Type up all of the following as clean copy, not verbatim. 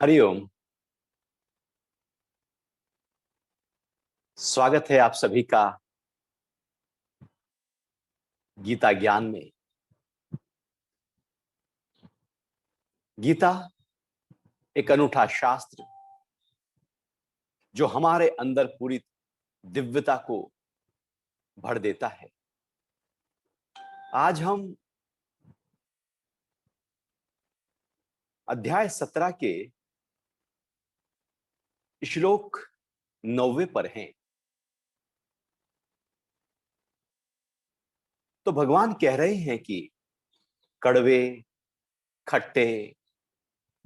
हरिओम। स्वागत है आप सभी का गीता ज्ञान में। गीता एक अनूठा शास्त्र जो हमारे अंदर पूरी दिव्यता को भर देता है। आज हम अध्याय 17 के श्लोक 9 पर हैं। तो भगवान कह रहे हैं कि कड़वे, खट्टे,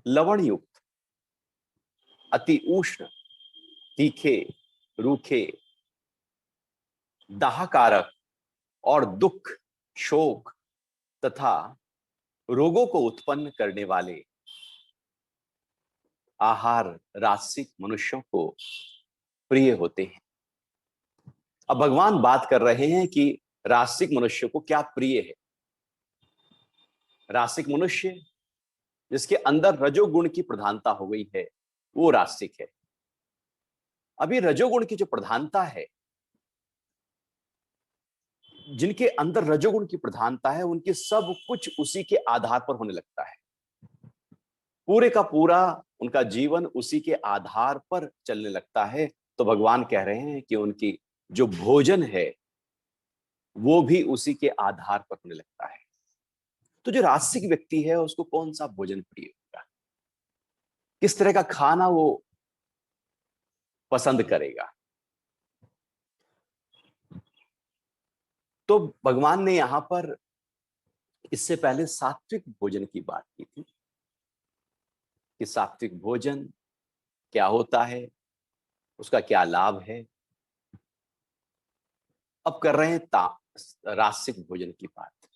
लवण युक्त, अति उष्ण, तीखे, रूखे, दाहकारक और दुख, शोक तथा रोगों को उत्पन्न करने वाले आहार रासिक मनुष्यों को प्रिय होते हैं। अब भगवान बात कर रहे हैं कि रासिक मनुष्य को क्या प्रिय है। रासिक मनुष्य जिसके अंदर रजोगुण की प्रधानता हो गई है वो रासिक है। अभी रजोगुण की जो प्रधानता है, जिनके अंदर रजोगुण की प्रधानता है, उनके सब कुछ उसी के आधार पर होने लगता है। पूरे का पूरा उनका जीवन उसी के आधार पर चलने लगता है। तो भगवान कह रहे हैं कि उनकी जो भोजन है वो भी उसी के आधार पर होने लगता है। तो जो रासिक व्यक्ति है उसको कौन सा भोजन प्रिय होगा, किस तरह का खाना वो पसंद करेगा। तो भगवान ने यहां पर इससे पहले सात्विक भोजन की बात की थी कि सात्विक भोजन क्या होता है, उसका क्या लाभ है। अब कर रहे हैं रासिक भोजन की बात।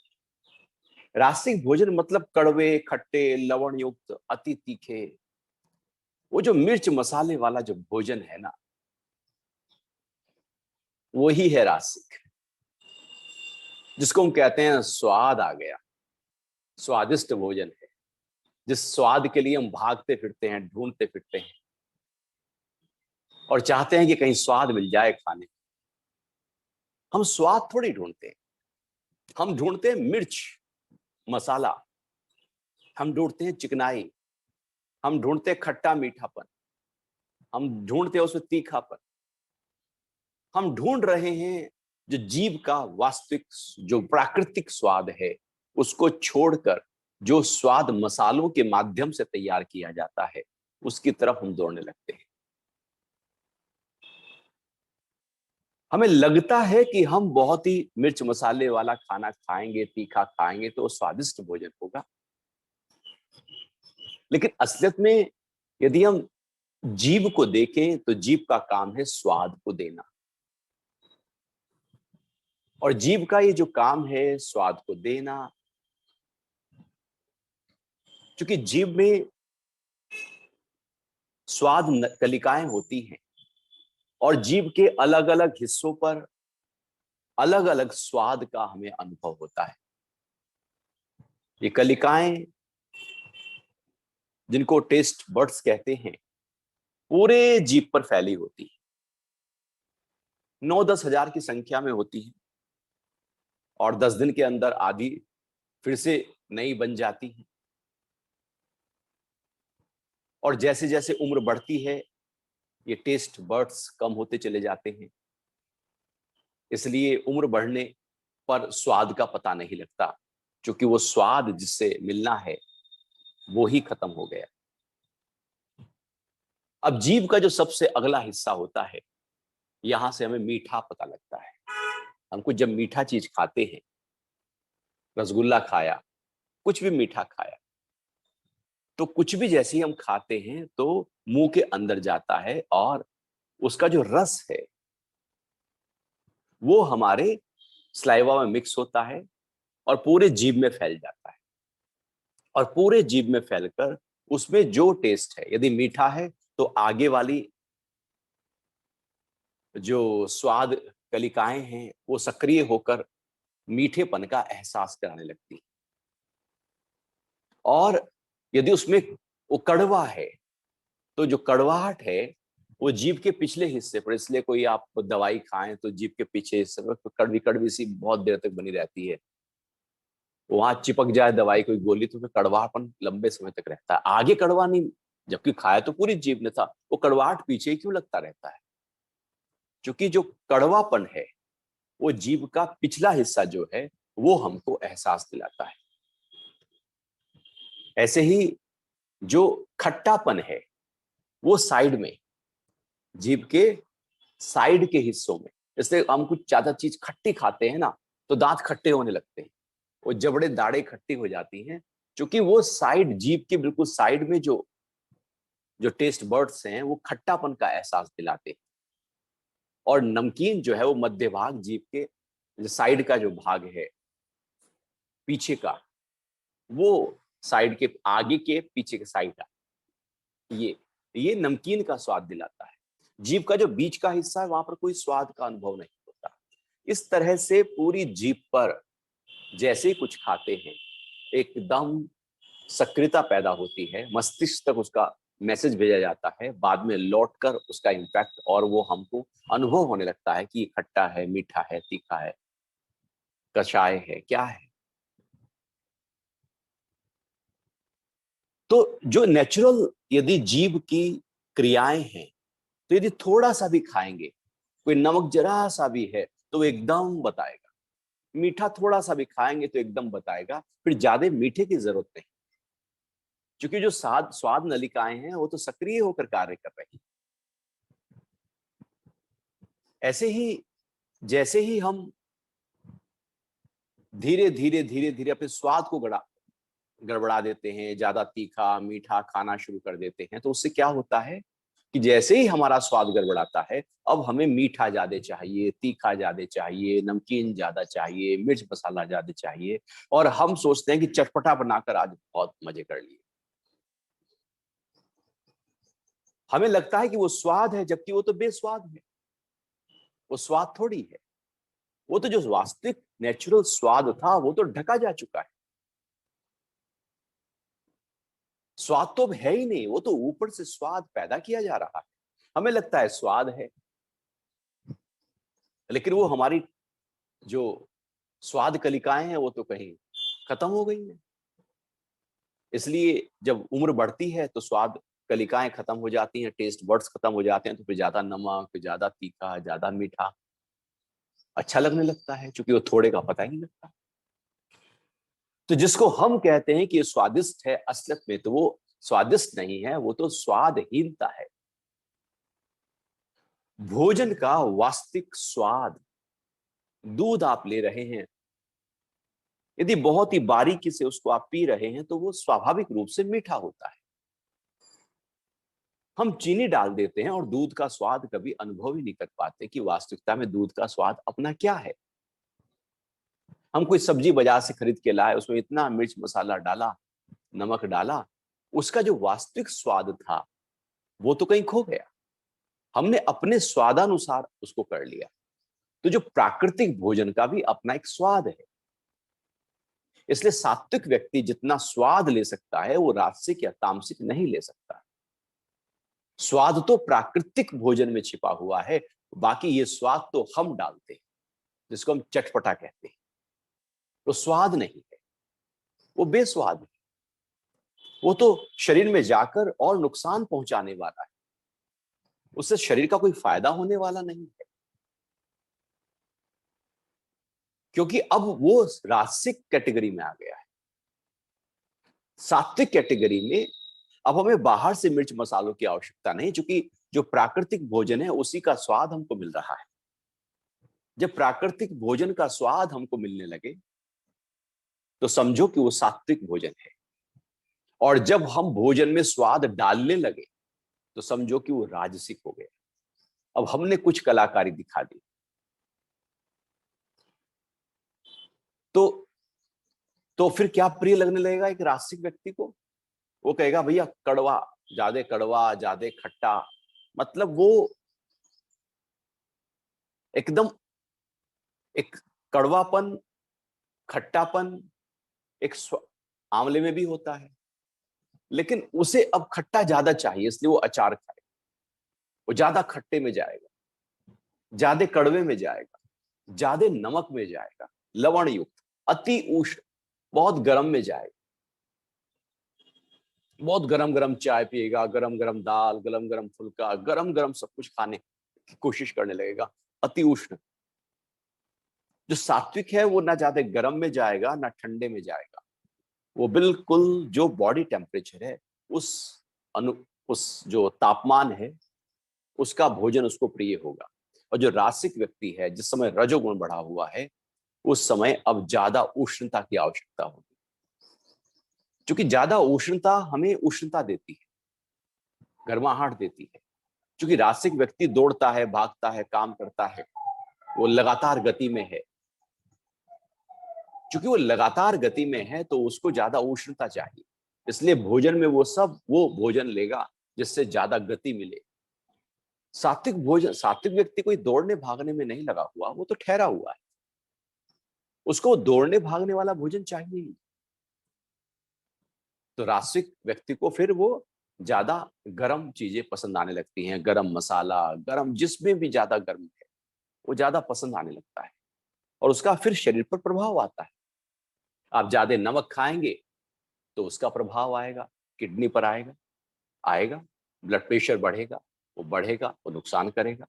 रासिक भोजन मतलब कड़वे, खट्टे, लवण युक्त, अति तीखे, वो जो मिर्च मसाले वाला जो भोजन है ना, वही है रासिक, जिसको हम कहते हैं स्वाद आ गया, स्वादिष्ट भोजन है। जिस स्वाद के लिए हम भागते फिरते हैं, ढूंढते फिरते हैं और चाहते हैं कि कहीं स्वाद मिल जाए खाने। हम स्वाद थोड़ी ढूंढते हैं, हम ढूंढते हैं मिर्च मसाला, हम ढूंढते हैं चिकनाई, हम ढूंढते हैं खट्टा मीठापन, हम ढूंढते हैं उसमें तीखापन। हम ढूंढ रहे हैं जो जीव का वास्तविक, जो प्राकृतिक स्वाद है, उसको छोड़कर जो स्वाद मसालों के माध्यम से तैयार किया जाता है उसकी तरफ हम दौड़ने लगते हैं। हमें लगता है कि हम बहुत ही मिर्च मसाले वाला खाना खाएंगे, तीखा खाएंगे तो स्वादिष्ट भोजन होगा। लेकिन असलियत में यदि हम जीव को देखें तो जीव का काम है स्वाद को देना। और जीव का ये जो काम है स्वाद को देना, क्योंकि जीव में स्वाद कलिकाएं होती हैं और जीव के अलग अलग हिस्सों पर अलग अलग स्वाद का हमें अनुभव होता है। ये कलिकाएं, जिनको टेस्ट बड्स कहते हैं, पूरे जीव पर फैली होती है, 9-10 हजार की संख्या में होती है और 10 दिन के अंदर आधी फिर से नई बन जाती है। और जैसे जैसे उम्र बढ़ती है ये टेस्ट बड्स कम होते चले जाते हैं, इसलिए उम्र बढ़ने पर स्वाद का पता नहीं लगता, क्योंकि वो स्वाद जिससे मिलना है वो ही खत्म हो गया। अब जीव का जो सबसे अगला हिस्सा होता है, यहां से हमें मीठा पता लगता है। हमको जब मीठा चीज खाते हैं, रसगुल्ला खाया, कुछ भी मीठा खाया, तो कुछ भी जैसे ही हम खाते हैं तो मुंह के अंदर जाता है और उसका जो रस है वो हमारे स्लाइवा में मिक्स होता है और पूरे जीभ में फैल जाता है। और पूरे जीभ में फैलकर उसमें जो टेस्ट है, यदि मीठा है तो आगे वाली जो स्वाद कलिकाएं हैं वो सक्रिय होकर मीठेपन का एहसास कराने लगती है। और यदि उसमें वो कड़वा है तो जो कड़वाहट है वो जीभ के पिछले हिस्से पर, इसलिए कोई आप दवाई खाएं तो जीभ के पीछे हिस्से पर कड़वी कड़वी सी बहुत देर तक बनी रहती है, वहां चिपक जाए दवाई कोई गोली तो फिर कड़वापन लंबे समय तक रहता है, आगे कड़वा नहीं, जबकि खाया तो पूरी जीभ ने था, वो कड़वाहट पीछे क्यों लगता रहता है? क्योंकि जो कड़वापन है वो जीभ का पिछला हिस्सा जो है वो हमको एहसास दिलाता है। ऐसे ही जो खट्टापन है वो साइड में, जीभ के साइड के हिस्सों में, इसलिए हम कुछ ज्यादा चीज खट्टी खाते हैं ना तो दांत खट्टे होने लगते हैं, वो जबड़े दाढ़े खट्टी हो जाती हैं, क्योंकि वो साइड, जीभ के बिल्कुल साइड में जो जो टेस्ट बर्ड्स हैं वो खट्टापन का एहसास दिलाते हैं। और नमकीन जो है वो मध्य भाग, जीभ के जो साइड का जो भाग है पीछे का, वो साइड के आगे के पीछे के साइड का, ये नमकीन का स्वाद दिलाता है। जीभ का जो बीच का हिस्सा है वहां पर कोई स्वाद का अनुभव नहीं होता। इस तरह से पूरी जीभ पर जैसे ही कुछ खाते हैं एकदम सक्रियता पैदा होती है, मस्तिष्क तक उसका मैसेज भेजा जाता है, बाद में लौटकर उसका इम्पैक्ट और वो हमको अनुभव होने लगता है कि ये खट्टा है, मीठा है, तीखा है, कषाय है, क्या है। तो जो नेचुरल यदि जीभ की क्रियाएं हैं, तो यदि थोड़ा सा भी खाएंगे, कोई नमक जरा सा भी है तो वो एकदम बताएगा, मीठा थोड़ा सा भी खाएंगे तो एकदम बताएगा, फिर ज्यादा मीठे की जरूरत नहीं, क्योंकि जो स्वाद स्वाद नलिकाएं हैं वो तो सक्रिय होकर कार्य कर रही हैं। ऐसे ही जैसे ही हम धीरे धीरे धीरे धीरे अपने स्वाद को गड़बड़ा देते हैं, ज्यादा तीखा मीठा खाना शुरू कर देते हैं, तो उससे क्या होता है कि जैसे ही हमारा स्वाद गड़बड़ाता है, अब हमें मीठा ज्यादा चाहिए, तीखा ज्यादा चाहिए, नमकीन ज्यादा चाहिए, मिर्च मसाला ज्यादा चाहिए, और हम सोचते हैं कि चटपटा बनाकर आज बहुत मजे कर लिए। हमें लगता है कि वो स्वाद है, जबकि वो तो बेस्वाद है, वो स्वाद थोड़ी है। वो तो जो वास्तविक नेचुरल स्वाद था वो तो ढका जा चुका है। स्वाद तो अब है ही नहीं, वो तो ऊपर से स्वाद पैदा किया जा रहा है। हमें लगता है स्वाद है, लेकिन वो हमारी जो स्वाद कलिकाएं हैं वो तो कहीं खत्म हो गई हैं। इसलिए जब उम्र बढ़ती है तो स्वाद कलिकाएं खत्म हो जाती हैं, टेस्ट बर्ड्स खत्म हो जाते हैं, तो फिर ज्यादा नमक, फिर ज्यादा तीखा, ज्यादा मीठा अच्छा लगने लगता है, क्योंकि वो थोड़े का पता ही नहीं लगता। तो जिसको हम कहते हैं कि ये स्वादिष्ट है, असलियत में तो वो स्वादिष्ट नहीं है, वो तो स्वादहीनता है। भोजन का वास्तविक स्वाद, दूध आप ले रहे हैं, यदि बहुत ही बारीकी से उसको आप पी रहे हैं तो वो स्वाभाविक रूप से मीठा होता है। हम चीनी डाल देते हैं और दूध का स्वाद कभी अनुभव ही नहीं कर पाते कि वास्तविकता में दूध का स्वाद अपना क्या है। हम कोई सब्जी बाजार से खरीद के लाए, उसमें इतना मिर्च मसाला डाला, नमक डाला, उसका जो वास्तविक स्वाद था वो तो कहीं खो गया। हमने अपने स्वादानुसार उसको कर लिया। तो जो प्राकृतिक भोजन का भी अपना एक स्वाद है, इसलिए सात्विक व्यक्ति जितना स्वाद ले सकता है वो राजसिक या तामसिक नहीं ले सकता। स्वाद तो प्राकृतिक भोजन में छिपा हुआ है, बाकी ये स्वाद तो हम डालते हैं, जिसको हम चटपटा कहते हैं। तो स्वाद नहीं है, वो बेस्वाद है, वो तो शरीर में जाकर और नुकसान पहुंचाने वाला है, उससे शरीर का कोई फायदा होने वाला नहीं है। क्योंकि अब वो राजसिक कैटेगरी में आ गया है। सात्विक कैटेगरी में अब हमें बाहर से मिर्च मसालों की आवश्यकता नहीं, क्योंकि जो प्राकृतिक भोजन है उसी का स्वाद हमको मिल रहा है। जब प्राकृतिक भोजन का स्वाद हमको मिलने लगे तो समझो कि वो सात्विक भोजन है, और जब हम भोजन में स्वाद डालने लगे तो समझो कि वो राजसिक हो गया। अब हमने कुछ कलाकारी दिखा दी। तो तो फिर क्या प्रिय लगने लगेगा एक राजसिक व्यक्ति को? वो कहेगा भैया कड़वा, ज्यादा खट्टा, मतलब वो एकदम एक कड़वापन, खट्टापन एक आंवले में भी होता है, लेकिन उसे अब खट्टा ज्यादा चाहिए, इसलिए वो अचार खाएगा। वो ज्यादा खट्टे में जाएगा, ज्यादा कड़वे में जाएगा, ज्यादा नमक में जाएगा, लवण युक्त, अति उष्ण, बहुत गर्म में जाएगा। बहुत गरम गरम चाय पिएगा, गरम गरम दाल, गरम गरम फुल्का, गरम गरम सब कुछ खाने की कोशिश करने लगेगा, अति उष्ण। जो सात्विक है वो ना ज्यादा गर्म में जाएगा ना ठंडे में जाएगा, वो बिल्कुल जो बॉडी टेम्परेचर है उस अनु उस जो तापमान है उसका भोजन उसको प्रिय होगा। और जो रासिक व्यक्ति है, जिस समय रजोगुण बढ़ा हुआ है, उस समय अब ज्यादा उष्णता की आवश्यकता होगी, क्योंकि ज्यादा उष्णता हमें उष्णता देती है, गर्माहट देती है। क्योंकि रासिक व्यक्ति दौड़ता है, भागता है, काम करता है, वो लगातार गति में है। क्योंकि वो लगातार गति में है तो उसको ज्यादा उष्णता चाहिए, इसलिए भोजन में वो भोजन लेगा जिससे ज्यादा गति मिले। सात्विक व्यक्ति कोई दौड़ने भागने में नहीं लगा हुआ, वो तो ठहरा हुआ है, उसको दौड़ने भागने वाला भोजन चाहिए ही। तो रासिक व्यक्ति को फिर वो ज्यादा गर्म चीजें पसंद आने लगती हैं, गरम मसाला, गरम जिसमें भी ज्यादा गर्म है वो ज्यादा पसंद आने लगता है, और उसका फिर शरीर पर प्रभाव आता है। आप ज्यादा नमक खाएंगे तो उसका प्रभाव आएगा, किडनी पर आएगा आएगा ब्लड प्रेशर बढ़ेगा, वो नुकसान करेगा।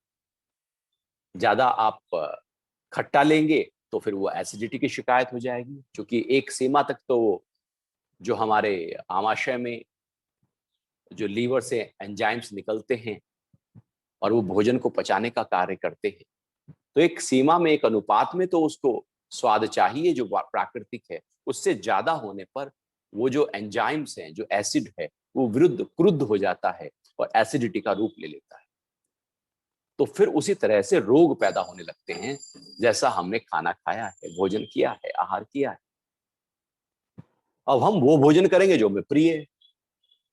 ज्यादा आप खट्टा लेंगे तो फिर वो एसिडिटी की शिकायत हो जाएगी, क्योंकि एक सीमा तक तो जो हमारे आमाशय में जो लीवर से एंजाइम्स निकलते हैं और वो भोजन को पचाने का कार्य करते हैं, तो एक सीमा में, एक अनुपात में तो उसको स्वाद चाहिए जो प्राकृतिक है। उससे ज्यादा होने पर वो जो एंजाइम्स हैं, जो एसिड है, वो क्रुद्ध हो जाता है और एसिडिटी का रूप ले लेता है। तो फिर उसी तरह से रोग पैदा होने लगते हैं, जैसा हमने खाना खाया है, भोजन किया है, आहार किया है। अब हम वो भोजन करेंगे जो हमें प्रिय है।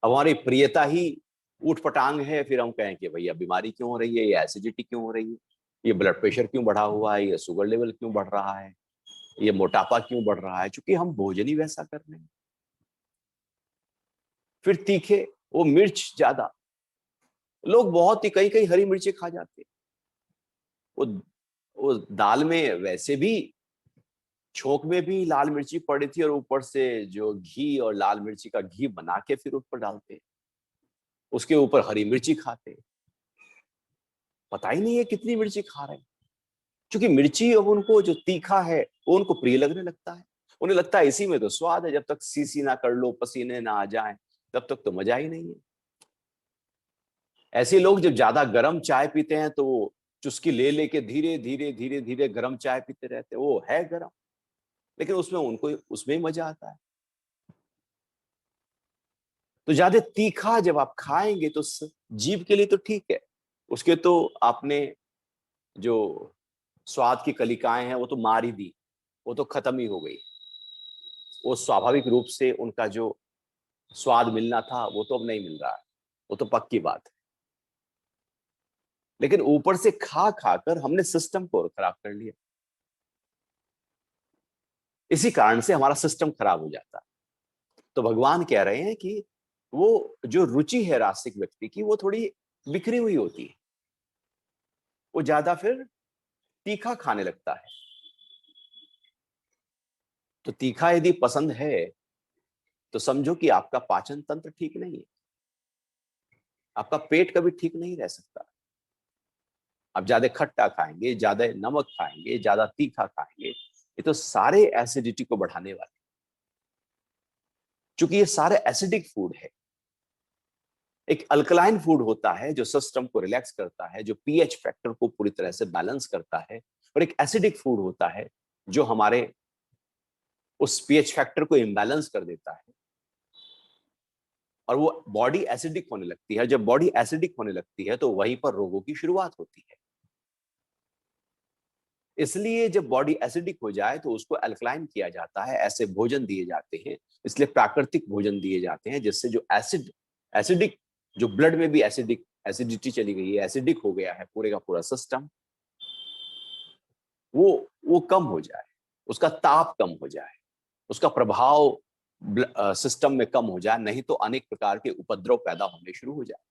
अब हमारी प्रियता ही ऊटपटांग है, फिर हम कहें कि भैया बीमारी क्यों हो रही है, ये एसिडिटी क्यों हो रही है, ये ब्लड प्रेशर क्यों बढ़ा हुआ है, ये शुगर लेवल क्यों बढ़ रहा है, ये मोटापा क्यों बढ़ रहा है, क्योंकि हम भोजन ही वैसा कर रहे हैं। फिर तीखे, वो मिर्च ज्यादा, लोग बहुत ही कई कई हरी मिर्ची खा जाते हैं। वो वो दाल में वैसे भी छोंक में भी लाल मिर्ची पड़ी थी, और ऊपर से जो घी और लाल मिर्ची का घी बना के फिर ऊपर डालते, उसके ऊपर हरी मिर्ची खाते, पता ही नहीं है कितनी मिर्ची खा रहे हैं। क्योंकि मिर्ची अब उनको जो तीखा है वो उनको प्रिय लगने लगता है, उन्हें लगता है इसी में तो स्वाद है, जब तक सीसी ना कर लो, पसीने ना आ जाएं, तब तक तो मजा ही नहीं है। ऐसे लोग जब ज्यादा गर्म चाय पीते हैं तो वो चुस्की ले लेके धीरे धीरे धीरे धीरे गर्म चाय पीते रहते हैं, वो है गर्म, लेकिन उसमें ही मजा आता है। तो ज्यादा तीखा जब आप खाएंगे तो जीभ के लिए तो ठीक है, उसके तो आपने जो स्वाद की कलिकाएं हैं वो तो मार ही दी, वो तो खत्म ही हो गई। वो स्वाभाविक रूप से उनका जो स्वाद मिलना था वो तो अब नहीं मिल रहा है, वो तो पक्की बात है। लेकिन ऊपर से खा खाकर हमने सिस्टम को खराब कर लिया, इसी कारण से हमारा सिस्टम खराब हो जाता है। तो भगवान कह रहे हैं कि वो जो रुचि है रासिक व्यक्ति की, वो थोड़ी बिखरी हुई होती है, वो ज्यादा फिर तीखा खाने लगता है। तो तीखा यदि पसंद है तो समझो कि आपका पाचन तंत्र ठीक नहीं है, आपका पेट कभी ठीक नहीं रह सकता। आप ज्यादा खट्टा खाएंगे, ज्यादा नमक खाएंगे, ज्यादा तीखा खाएंगे, ये तो सारे एसिडिटी को बढ़ाने वाले, क्योंकि ये सारे एसिडिक फूड है। एक अल्कलाइन फूड होता है जो सिस्टम को रिलैक्स करता है, जो पीएच फैक्टर को पूरी तरह से बैलेंस करता है, और एक एसिडिक फूड होता है जो हमारे उस पीएच फैक्टर को इम्बैलेंस कर देता है, और वो बॉडी एसिडिक होने लगती है। जब बॉडी एसिडिक होने लगती है तो वहीं पर रोगों की शुरुआत होती है। इसलिए जब बॉडी एसिडिक हो जाए तो उसको अल्कलाइन किया जाता है, ऐसे भोजन दिए जाते हैं, इसलिए प्राकृतिक भोजन दिए जाते हैं, जिससे जो एसिडिक, जो ब्लड में भी एसिडिटी चली गई है, एसिडिक हो गया है पूरे का पूरा सिस्टम, वो कम हो जाए, उसका ताप कम हो जाए, उसका प्रभाव सिस्टम में कम हो जाए, नहीं तो अनेक प्रकार के उपद्रव पैदा होने शुरू हो जाए।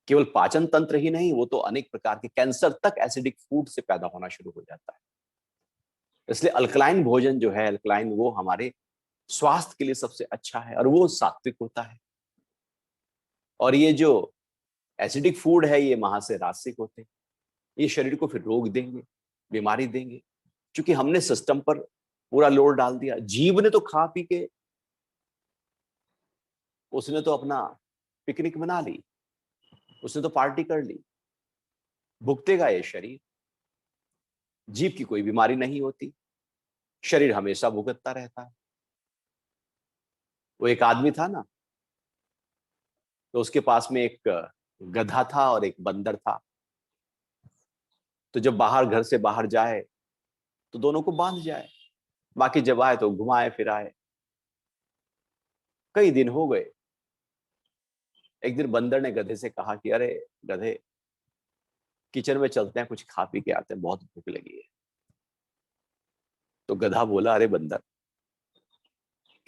केवल पाचन तंत्र ही नहीं, वो तो अनेक प्रकार के कैंसर तक एसिडिक फूड से पैदा होना शुरू हो जाता है। इसलिए अल्कलाइन भोजन जो है, अल्कलाइन, वो हमारे स्वास्थ्य के लिए सबसे अच्छा है और वो सात्विक होता है। और ये जो एसिडिक फूड है, ये वहां से रासिक होते हैं। ये शरीर को फिर रोग देंगे, बीमारी देंगे, क्योंकि हमने सिस्टम पर पूरा लोड डाल दिया। जीव ने तो खा पी के, उसने तो अपना पिकनिक बना ली, उसने तो पार्टी कर ली। भुगतेगा ये शरीर। जीव की कोई बीमारी नहीं होती, शरीर हमेशा भुगतता रहता है। वो एक आदमी था ना, तो उसके पास में एक गधा था और एक बंदर था। तो जब बाहर, घर से बाहर जाए तो दोनों को बांध जाए, बाकी जब आए तो घुमाए फिराए। कई दिन हो गए। एक दिन बंदर ने गधे से कहा कि अरे गधे, किचन में चलते हैं, कुछ खा पी के आते हैं, बहुत भूख लगी है। तो गधा बोला, अरे बंदर,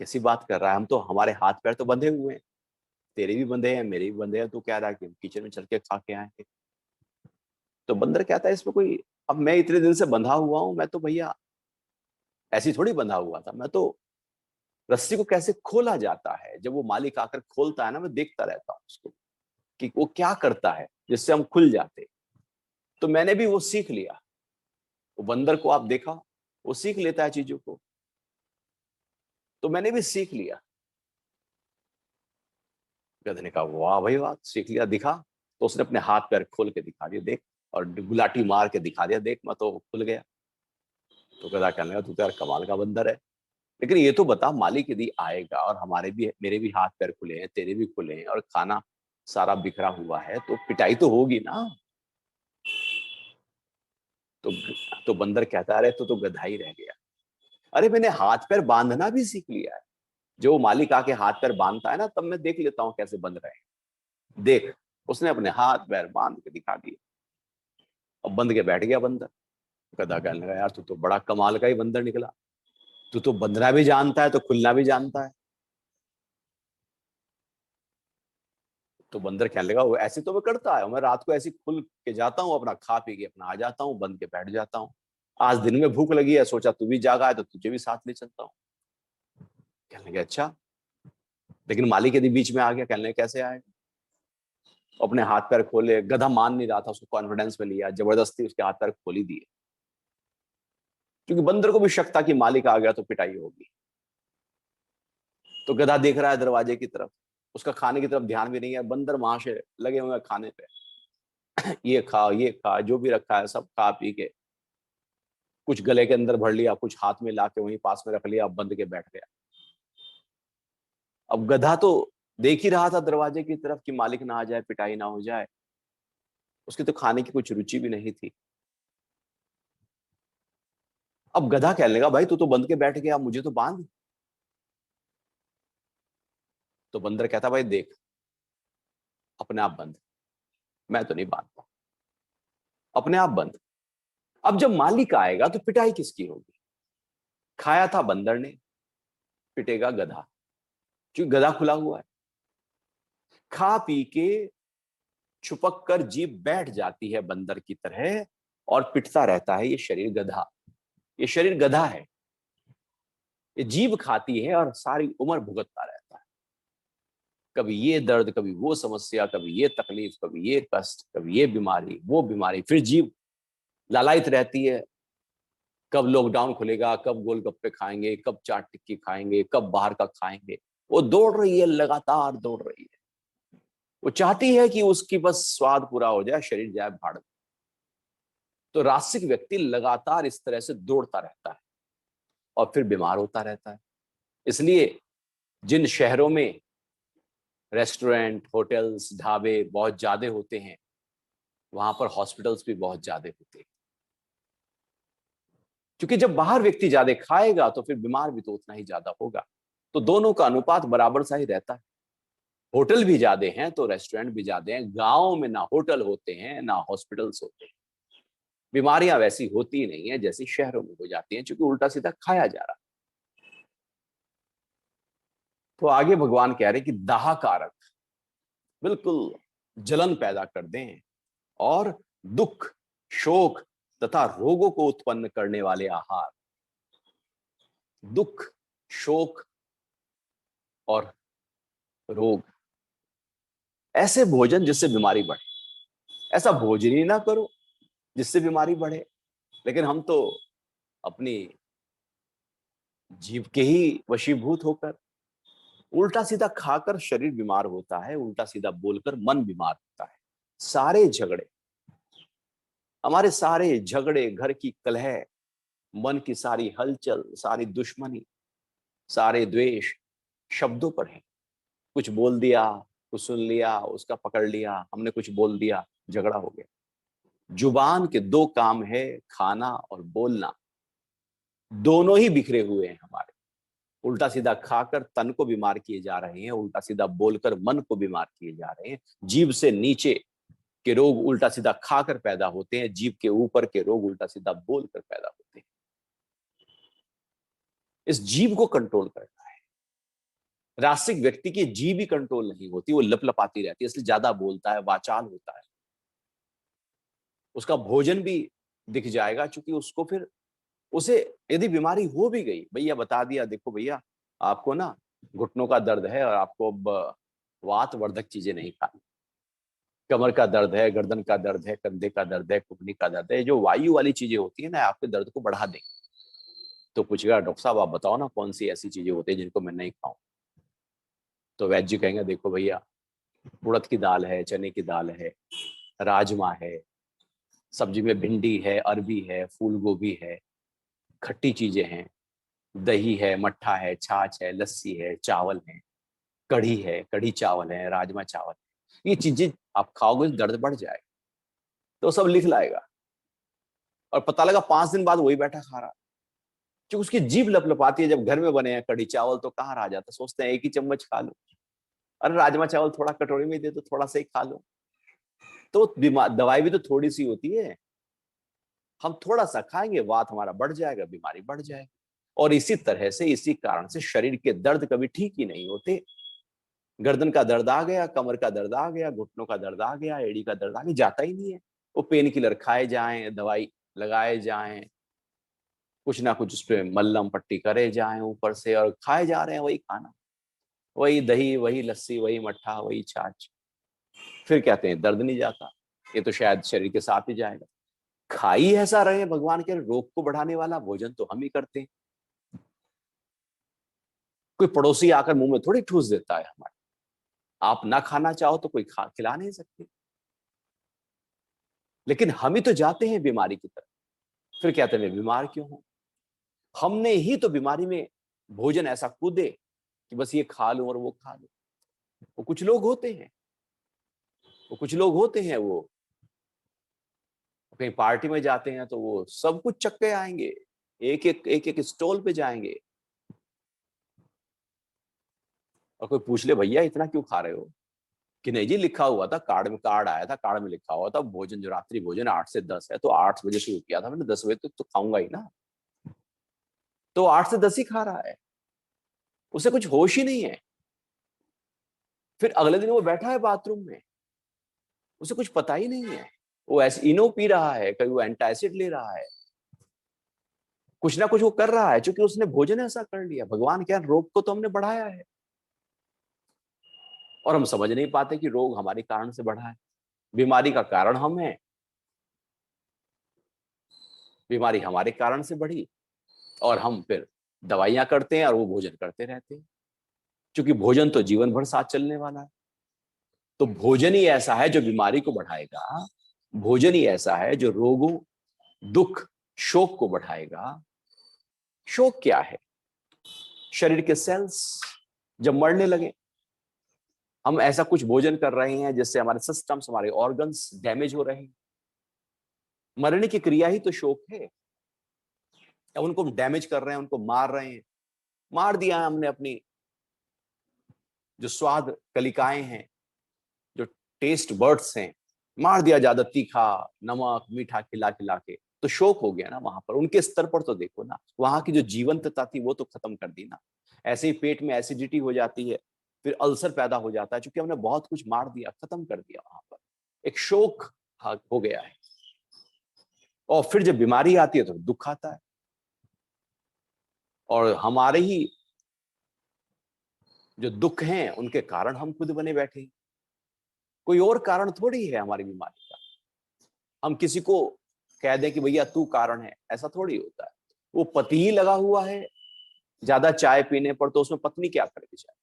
कैसी बात कर रहा है, हम तो, हमारे हाथ पैर तो बंधे हुए हैं, तेरे भी बंधे हैं, मेरे भी बंधे हैं, तू कह रहा है कि किचन में चल के खा के आएंगे। तो बंदर कहता है, इसमें कोई, अब मैं इतने दिन से बंधा हुआ हूं, मैं तो भैया ऐसी थोड़ी बंधा हुआ था, मैं तो, रस्सी को कैसे खोला जाता है, जब वो मालिक आकर खोलता है ना, मैं देखता रहता हूँ उसको कि वो क्या करता है जिससे हम खुल जाते। तो मैंने भी वो सीख लिया। वो बंदर को आप देखा, वो सीख लेता है चीजों को, तो मैंने भी सीख लिया। गधे ने कहा, वाह भाई वाह, सीख लिया, दिखा। तो उसने अपने हाथ पैर खोल के दिखा दिया, देख, और गुलाटी मार के दिखा दिया, देख मैं तो खुल गया। तो गधा कहने लगा, तू तो यार कमाल का बंदर है। लेकिन ये तो बता, मालिक यदि आएगा और हमारे भी, मेरे भी हाथ पैर खुले हैं, तेरे भी खुले हैं, और खाना सारा बिखरा हुआ है, तो पिटाई तो होगी ना। तो तो बंदर कहता है, अरे तो गधा ही रह गया। अरे मैंने हाथ पैर बांधना भी सीख लिया है। जो मालिक आके हाथ पैर बांधता है ना, तब मैं देख लेता हूं कैसे बंध रहे हैं। देख, उसने अपने हाथ पैर बांध के दिखा दिए, और बंध के बैठ गया बंदर। गधा कहने लगा, यार तू तो बड़ा कमाल का ही बंदर निकला, तू तो बंधना भी जानता है, तो खुलना भी जानता है। तो बंदर कहने लगा, वो ऐसे तो मैं करता है, मैं रात को ऐसे खुल के जाता हूँ, अपना खा पी के अपना आ जाता हूँ, बंद के बैठ जाता हूँ। आज दिन में भूख लगी है, सोचा तू भी जागा है, तो तुझे भी साथ ले चलता हूँ। कहने लगे, अच्छा। लेकिन मालिक यदि बीच में आ गया, कहने लगे, कैसे आएगा। अपने हाथ पैर खोले, गधा मान नहीं रहा था, उसको कॉन्फिडेंस में लिया, जबरदस्ती उसके हाथ पैर खोल ही दिए, क्योंकि बंदर को भी शक था कि मालिक आ गया तो पिटाई होगी। तो गधा देख रहा है दरवाजे की तरफ, उसका खाने की तरफ ध्यान भी नहीं है, बंदर वहां से लगे हुए हैं खाने पे। ये खा, जो भी रखा है सब खा पी के, कुछ गले के अंदर भर लिया, कुछ हाथ में ला के वहीं पास में रख लिया, अब बंद के बैठ गया। अब गधा तो देख ही रहा था दरवाजे की तरफ कि मालिक ना आ जाए, पिटाई ना हो जाए। उसकी तो खाने की कुछ रुचि भी नहीं थी। अब गधा कहने लगा, भाई तू तो बंद के बैठ गया, मुझे तो बांध। तो बंदर कहता, भाई देख, अपने आप बंद, मैं तो नहीं बांधता, अपने आप बंद। अब जब मालिक आएगा तो पिटाई किसकी होगी। खाया था बंदर ने, पिटेगा गधा, क्योंकि गधा खुला हुआ है। खा पी के छुपक कर जीभ बैठ जाती है बंदर की तरह, और पिटता रहता है ये शरीर गधा। ये शरीर गधा है, ये जीभ खाती है और सारी उम्र भुगतता रहता है। कभी ये दर्द, कभी वो समस्या, कभी ये तकलीफ, कभी ये कष्ट, कभी ये बीमारी, वो बीमारी। फिर जीभ लालायित रहती है, कब लॉकडाउन खुलेगा, कब गोलगप्पे खाएंगे, कब चाट टिक्की खाएंगे, कब बाहर का खाएंगे। वो दौड़ रही है, लगातार दौड़ रही है। वो चाहती है कि उसकी बस स्वाद पूरा हो जाए, शरीर जाए भाड़ में। तो रासिक व्यक्ति लगातार इस तरह से दौड़ता रहता है और फिर बीमार होता रहता है। इसलिए जिन शहरों में रेस्टोरेंट, होटल्स, ढाबे बहुत ज्यादा होते हैं, वहां पर हॉस्पिटल्स भी बहुत ज्यादा होते हैं, क्योंकि जब बाहर व्यक्ति ज्यादा खाएगा तो फिर बीमार भी तो उतना ही ज्यादा होगा। तो दोनों का अनुपात बराबर सा ही रहता है। होटल भी ज्यादा हैं तो रेस्टोरेंट भी ज्यादा हैं। गांव में ना होटल होते हैं ना हॉस्पिटल्स होते हैं। बीमारियां वैसी होती नहीं है जैसी शहरों में हो जाती हैं, क्योंकि उल्टा सीधा खाया जा रहा है। तो आगे भगवान कह रहे कि दाह कारक, बिल्कुल जलन पैदा कर दें, और दुख, शोक तथा रोगों को उत्पन्न करने वाले आहार। दुख, शोक और रोग, ऐसे भोजन जिससे बीमारी बढ़े। ऐसा भोजन ही ना करो जिससे बीमारी बढ़े। लेकिन हम तो अपनी जीव के ही वशीभूत होकर उल्टा सीधा खाकर शरीर बीमार होता है, उल्टा सीधा बोलकर मन बीमार होता है। सारे झगड़े, हमारे सारे झगड़े, घर की कलह, मन की सारी हलचल, सारी दुश्मनी, सारे द्वेष शब्दों पर है। कुछ बोल दिया, कुछ सुन लिया, उसका पकड़ लिया, हमने कुछ बोल दिया, झगड़ा हो गया। जुबान के दो काम है, खाना और बोलना। दोनों ही बिखरे हुए हैं हमारे। उल्टा सीधा खाकर तन को बीमार किए जा रहे हैं, उल्टा सीधा बोलकर मन को बीमार किए जा रहे हैं। जीभ से नीचे के रोग उल्टा सीधा खाकर पैदा होते हैं, जीभ के ऊपर के रोग उल्टा सीधा बोलकर पैदा होते हैं। इस जीभ को कंट्रोल करना है। रासिक व्यक्ति की जीभ ही कंट्रोल नहीं होती, वो लपलपाती रहती है, इसलिए ज्यादा बोलता है, वाचाल होता है। उसका भोजन भी दिख जाएगा, क्योंकि उसको फिर उसे यदि बीमारी हो भी गई, भैया बता दिया, देखो भैया आपको ना घुटनों का दर्द है और आपको अब वात वर्धक चीजें नहीं खानी। कमर का दर्द है, गर्दन का दर्द है, कंधे का दर्द है, कुकनी का दर्द है, जो वायु वाली चीजें होती है ना, आपके दर्द को बढ़ा दें। तो पूछेगा डॉक्टर साहब आप बताओ ना कौन सी ऐसी चीजें होती है जिनको मैं नहीं खाऊं। तो वैद्य जी कहेंगे देखो भैया, उड़द की दाल है, चने की दाल है, राजमा है, सब्जी में भिंडी है, अरबी है, फूल गोभी है, खट्टी चीजें हैं, दही है, मट्ठा है, छाछ है, लस्सी है, चावल है, कढ़ी है, कढ़ी चावल है, राजमा चावल है। ये चीजें आप खाओगे तो दर्द बढ़ जाएगा। तो सब लिख लाएगा, और पता लगा 5 दिन बाद वही बैठा खा रहा। जो उसकी जीभ लपलपाती है, जब घर में बने हैं कढ़ी चावल तो कहाँ रह जाता, सोचते हैं एक ही चम्मच खा लो। अरे राजमा चावल थोड़ा कटोरी में दे दो, थोड़ा सा ही खा लो। तो बीमार दवाई भी तो थोड़ी सी होती है, हम थोड़ा सा खाएंगे, वात हमारा बढ़ जाएगा, बीमारी बढ़ जाएगी। और इसी तरह से, इसी कारण से शरीर के दर्द कभी ठीक ही नहीं होते। गर्दन का दर्द आ गया, कमर का दर्द आ गया, घुटनों का दर्द आ गया, एड़ी का दर्द आ गया, जाता ही नहीं है। वो पेन किलर खाए जाएं, दवाई लगाए जाएं, कुछ ना कुछ उस पर मल्लम पट्टी करे जाएं ऊपर से, और खाए जा रहे हैं वही खाना, वही दही, वही लस्सी, वही मट्ठा, वही छाछ। फिर कहते हैं दर्द नहीं जाता, ये तो शायद शरीर के साथ ही जाएगा। खा ही ऐसा रहे भगवान के, रोग को बढ़ाने वाला भोजन तो हम ही करते हैं। कोई पड़ोसी आकर मुंह में थोड़ी ठूस देता है हमारे। आप ना खाना चाहो तो कोई खिला नहीं सकते, लेकिन हम ही तो जाते हैं बीमारी की तरफ। फिर कहते हैं मैं बीमार क्यों हूं। हमने ही तो बीमारी में भोजन ऐसा कूदे कि बस ये खा लूं और वो खा लूं। वो कुछ लोग होते हैं, वो कहीं पार्टी में जाते हैं तो वो सब कुछ चख के आएंगे, एक एक स्टॉल पे जाएंगे, और कोई पूछ ले भैया इतना क्यों खा रहे हो, कि नहीं जी लिखा हुआ था कार्ड में, कार्ड आया था, कार्ड में लिखा हुआ था भोजन जो रात्रि भोजन 8 से 10 है, तो 8 बजे शुरू किया था मैंने, 10 बजे तक तो खाऊंगा ही ना। तो 8 से 10 ही खा रहा है, उसे कुछ होश ही नहीं है। फिर अगले दिन वो बैठा है बाथरूम में, उसे कुछ पता ही नहीं है, वो ऐसे इनो पी रहा है, कभी वो एंटासिड ले रहा है, कुछ ना कुछ वो कर रहा है, क्योंकि उसने भोजन ऐसा कर लिया। भगवान क्या, रोग को तो हमने बढ़ाया है, और हम समझ नहीं पाते कि रोग हमारे कारण से बढ़ा है। बीमारी का कारण हम हैं, बीमारी हमारे कारण से बढ़ी, और हम फिर दवाइयां करते हैं और वो भोजन करते रहते हैं, क्योंकि भोजन तो जीवन भर साथ चलने वाला है। तो भोजन ही ऐसा है जो बीमारी को बढ़ाएगा, भोजन ही ऐसा है जो रोगों, दुख, शोक को बढ़ाएगा। शोक क्या है? शरीर के सेल्स जब मरने लगे, हम ऐसा कुछ भोजन कर रहे हैं जिससे हमारे सिस्टम्स, हमारे ऑर्गन्स डैमेज हो रहे हैं। मरने की क्रिया ही तो शोक है। अब उनको डैमेज कर रहे हैं, उनको मार रहे हैं, मार दिया है हमने अपनी जो स्वाद कलिकाएं हैं, जो टेस्ट बर्ड्स हैं, मार दिया ज्यादा तीखा, नमक, मीठा खिला खिला के, तो शोक हो गया ना वहां पर। उनके स्तर पर तो देखो ना, वहां की जो जीवंतता थी वो तो खत्म कर दी ना। ऐसे ही पेट में एसिडिटी हो जाती है, फिर अल्सर पैदा हो जाता है, क्योंकि हमने बहुत कुछ मार दिया, खत्म कर दिया, वहां पर एक शोक हो गया है। और फिर जब बीमारी आती है तो दुख आता है, और हमारे ही जो दुख हैं उनके कारण हम खुद बने बैठे हैं। कोई और कारण थोड़ी है हमारी बीमारी का। हम किसी को कह दें कि भैया तू कारण है, ऐसा थोड़ी होता है। वो पति ही लगा हुआ है ज्यादा चाय पीने पर, तो उसमें पत्नी क्या करेगी? चाय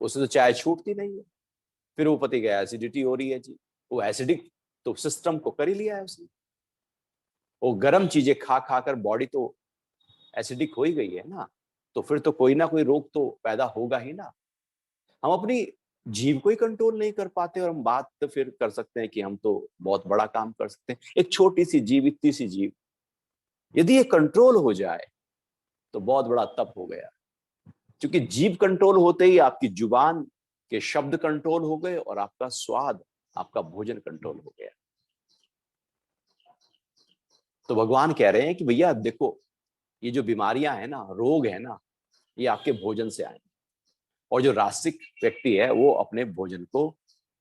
उससे तो चाय छूटती नहीं है। फिर वो पति का एसिडिटी हो रही है जी, वो एसिडिक तो सिस्टम को कर ही लिया है उसने। वो गर्म चीजें खा खा कर बॉडी तो एसिडिक हो ही गई है ना, तो फिर तो कोई ना कोई रोग तो पैदा होगा ही ना। हम अपनी जीव को ही कंट्रोल नहीं कर पाते, और हम बात तो फिर कर सकते हैं कि हम तो बहुत बड़ा काम कर सकते हैं। एक छोटी सी जीव, इतनी सी जीव, यदि ये कंट्रोल हो जाए तो बहुत बड़ा तप हो गया। क्योंकि जीव कंट्रोल होते ही आपकी जुबान के शब्द कंट्रोल हो गए, और आपका स्वाद, आपका भोजन कंट्रोल हो गया। तो भगवान कह रहे हैं कि भैया देखो, ये जो बीमारियां हैं ना, रोग है ना, ये आपके भोजन से आए। और जो राजसिक व्यक्ति है वो अपने भोजन को,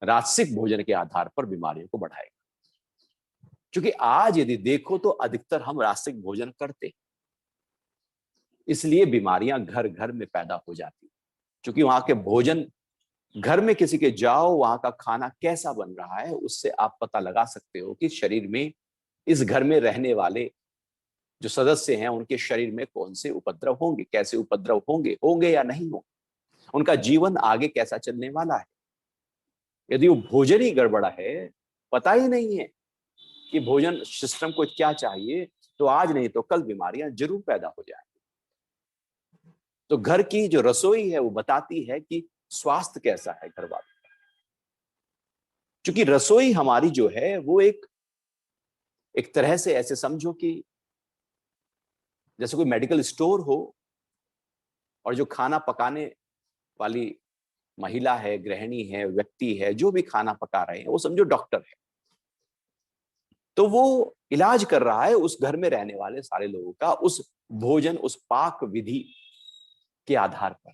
राजसिक भोजन के आधार पर बीमारियों को बढ़ाएगा। क्योंकि आज यदि देखो तो अधिकतर हम राजसिक भोजन करते, इसलिए बीमारियां घर घर में पैदा हो जाती। क्योंकि वहां के भोजन, घर में किसी के जाओ, वहां का खाना कैसा बन रहा है, उससे आप पता लगा सकते हो कि शरीर में, इस घर में रहने वाले जो सदस्य हैं उनके शरीर में कौन से उपद्रव होंगे, कैसे उपद्रव होंगे, होंगे या नहीं होंगे, उनका जीवन आगे कैसा चलने वाला है। यदि वो भोजन ही गड़बड़ा है, पता ही नहीं है कि भोजन सिस्टम को क्या चाहिए, तो आज नहीं तो कल बीमारियां जरूर पैदा हो जाएंगी। तो घर की जो रसोई है वो बताती है कि स्वास्थ्य कैसा है घर वालों का। क्योंकि रसोई हमारी जो है वो एक एक तरह से ऐसे समझो कि जैसे कोई मेडिकल स्टोर हो, और जो खाना पकाने वाली महिला है, गृहिणी है, व्यक्ति है, जो भी खाना पका रहे हैं, वो समझो डॉक्टर है। तो वो इलाज कर रहा है उस घर में रहने वाले सारे लोगों का, उस भोजन, उस पाक विधि के आधार पर।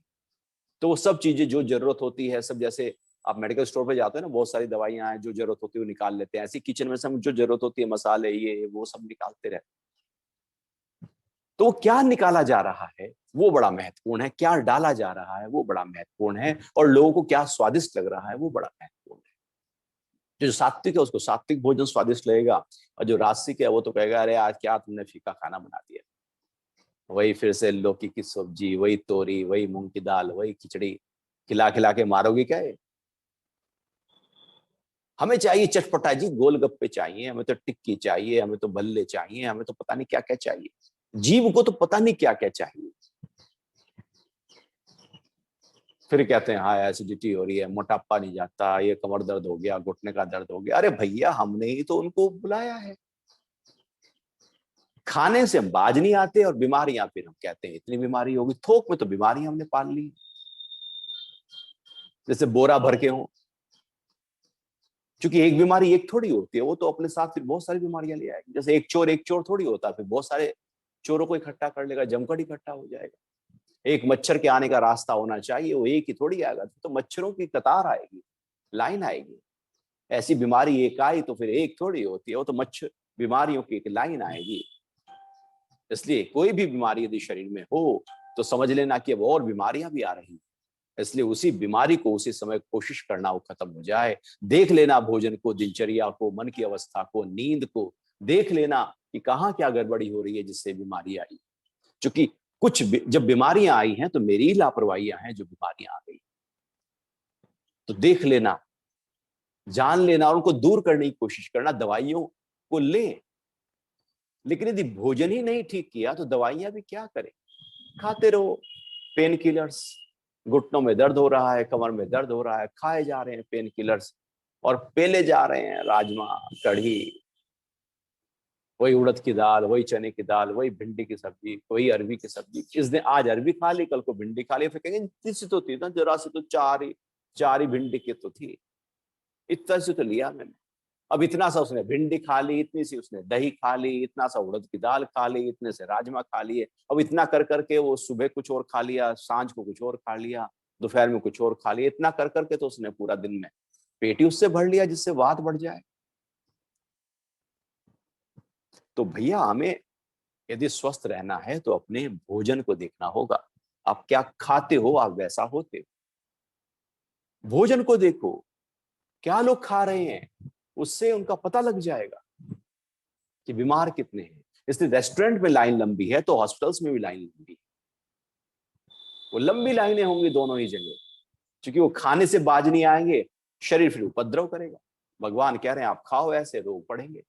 तो वो सब चीजें जो जरूरत होती है, सब, जैसे आप मेडिकल स्टोर पे जाते हो ना, बहुत सारी दवाइयां हैं, जो जरूरत होती है वो निकाल लेते हैं। ऐसी किचन में सब जो जरूरत होती है, मसाले, ये वो सब निकालते रहते हैं। तो क्या निकाला जा रहा है वो बड़ा महत्वपूर्ण है, क्या डाला जा रहा है वो बड़ा महत्वपूर्ण है, और लोगों को क्या स्वादिष्ट लग रहा है वो बड़ा महत्वपूर्ण है। जो सात्विक है उसको सात्विक भोजन स्वादिष्ट लगेगा, और जो राजसिक है वो तो कहेगा अरे आज क्या तुमने फीका खाना बना दिया, वही फिर से लौकी की सब्जी, वही तोरी, वही मूंग की दाल, वही खिचड़ी, खिला खिला के मारोगे क्या है। हमें चाहिए चटपटा जी, गोलगप्पे चाहिए, हमें तो टिक्की चाहिए, हमें तो भल्ले चाहिए, हमें तो पता नहीं क्या क्या चाहिए। जीव को तो पता नहीं क्या क्या चाहिए। फिर कहते हैं हाँ एसिडिटी हो रही है, मोटापा नहीं जाता, ये कमर दर्द हो गया, घुटने का दर्द हो गया। अरे भैया हमने ही तो उनको बुलाया है। खाने से हम बाज नहीं आते, और बीमारियां फिर हम कहते हैं इतनी बीमारी होगी, थोक में तो बीमारियां हमने पाल ली, जैसे बोरा भर के हो। क्योंकि एक बीमारी एक थोड़ी होती है, वो तो अपने साथ फिर बहुत सारी बीमारियां ले आएगी। जैसे एक चोर थोड़ी होता, फिर बहुत सारे चोरों को इकट्ठा कर लेगा, जमकर इकट्ठा हो जाएगा। एक मच्छर के आने का रास्ता होना चाहिए, वो एक ही थोड़ी आएगा, तो मच्छरों की कतार आएगी, लाइन आएगी। ऐसी बीमारी एक आई तो फिर एक थोड़ी होती है, वो तो मच्छर बीमारियों की एक लाइन आएगी। इसलिए कोई भी बीमारी यदि शरीर में हो तो समझ लेना कि अब और बीमारियां भी आ रही हैं। इसलिए उसी बीमारी को उसी समय कोशिश करना वो खत्म हो जाए। देख लेना भोजन को, दिनचर्या को, मन की अवस्था को, नींद को देख लेना कि कहाँ क्या गड़बड़ी हो रही है जिससे बीमारी आई। क्योंकि कुछ जब बीमारियां आई हैं तो मेरी ही लापरवाहियां हैं जो बीमारियां आ गई। तो देख लेना, जान लेना, और उनको दूर करने की कोशिश करना। दवाइयों को लें, लेकिन यदि भोजन ही नहीं ठीक किया तो दवाइयां भी क्या करें। खाते रहो पेन किलर्स, घुटनों में दर्द हो रहा है, कमर में दर्द हो रहा है, खाए जा रहे हैं पेन किलर्स, और पेले जा रहे हैं राजमा, कढ़ी, वही उड़द की दाल, वही चने की दाल, वही भिंडी की सब्जी, वही अरबी की सब्जी। इस दिन आज अरबी खा ली, कल को भिंडी खा ली, फिर कहेंगे इतनी सी तो थी ना, जरा सी तो, चार ही भिंडी की तो थी, इतना सी तो लिया मैंने। अब इतना सा उसने भिंडी खा ली, इतनी सी उसने दही खा ली, इतना सा उड़द की दाल खा ली, इतने से राजमा खा लिए। अब इतना कर करके वो सुबह कुछ और खा लिया, सांझ को कुछ और खा लिया, दोपहर में कुछ और खा लिया। इतना कर करके तो उसने पूरा दिन में पेट ही उससे भर लिया जिससे वात बढ़ जाए। तो भैया हमें यदि स्वस्थ रहना है तो अपने भोजन को देखना होगा। आप क्या खाते हो, आप वैसा होते हो। भोजन को देखो, क्या लोग खा रहे हैं, उससे उनका पता लग जाएगा कि बीमार कितने हैं। इसलिए रेस्टोरेंट में लाइन लंबी है तो हॉस्पिटल्स में भी लाइन लंबी है। वो लंबी लाइनें होंगी दोनों ही जगह, क्योंकि वो खाने से बाज नहीं आएंगे, शरीर फिर उपद्रव करेगा। भगवान कह रहे हैं आप खाओ, ऐसे रोग पड़ेंगे।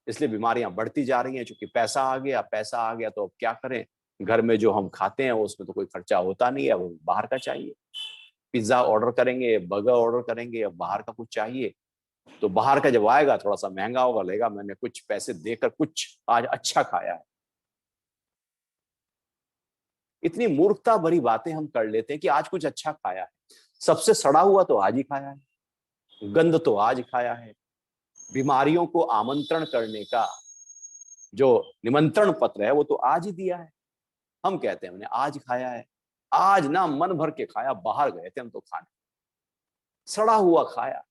इसलिए बीमारियां बढ़ती जा रही हैं, क्योंकि पैसा आ गया। पैसा आ गया तो अब क्या करें, घर में जो हम खाते हैं उसमें तो कोई खर्चा होता नहीं है, वो बाहर का चाहिए। पिज्जा ऑर्डर करेंगे, बर्गर ऑर्डर करेंगे, अब बाहर का कुछ चाहिए। तो बाहर का जब आएगा थोड़ा सा महंगा होगा, लेगा मैंने कुछ पैसे देकर कुछ आज अच्छा खाया है। इतनी मूर्खता भरी बातें हम कर लेते हैं कि आज कुछ अच्छा खाया है। सबसे सड़ा हुआ तो आज ही खाया है, गंध तो आज खाया है। बीमारियों को आमंत्रण करने का जो निमंत्रण पत्र है वो तो आज ही दिया है। हम कहते हैं हमने आज खाया है। आज ना मन भर के खाया, बाहर गए थे हम तो खाने, सड़ा हुआ खाया।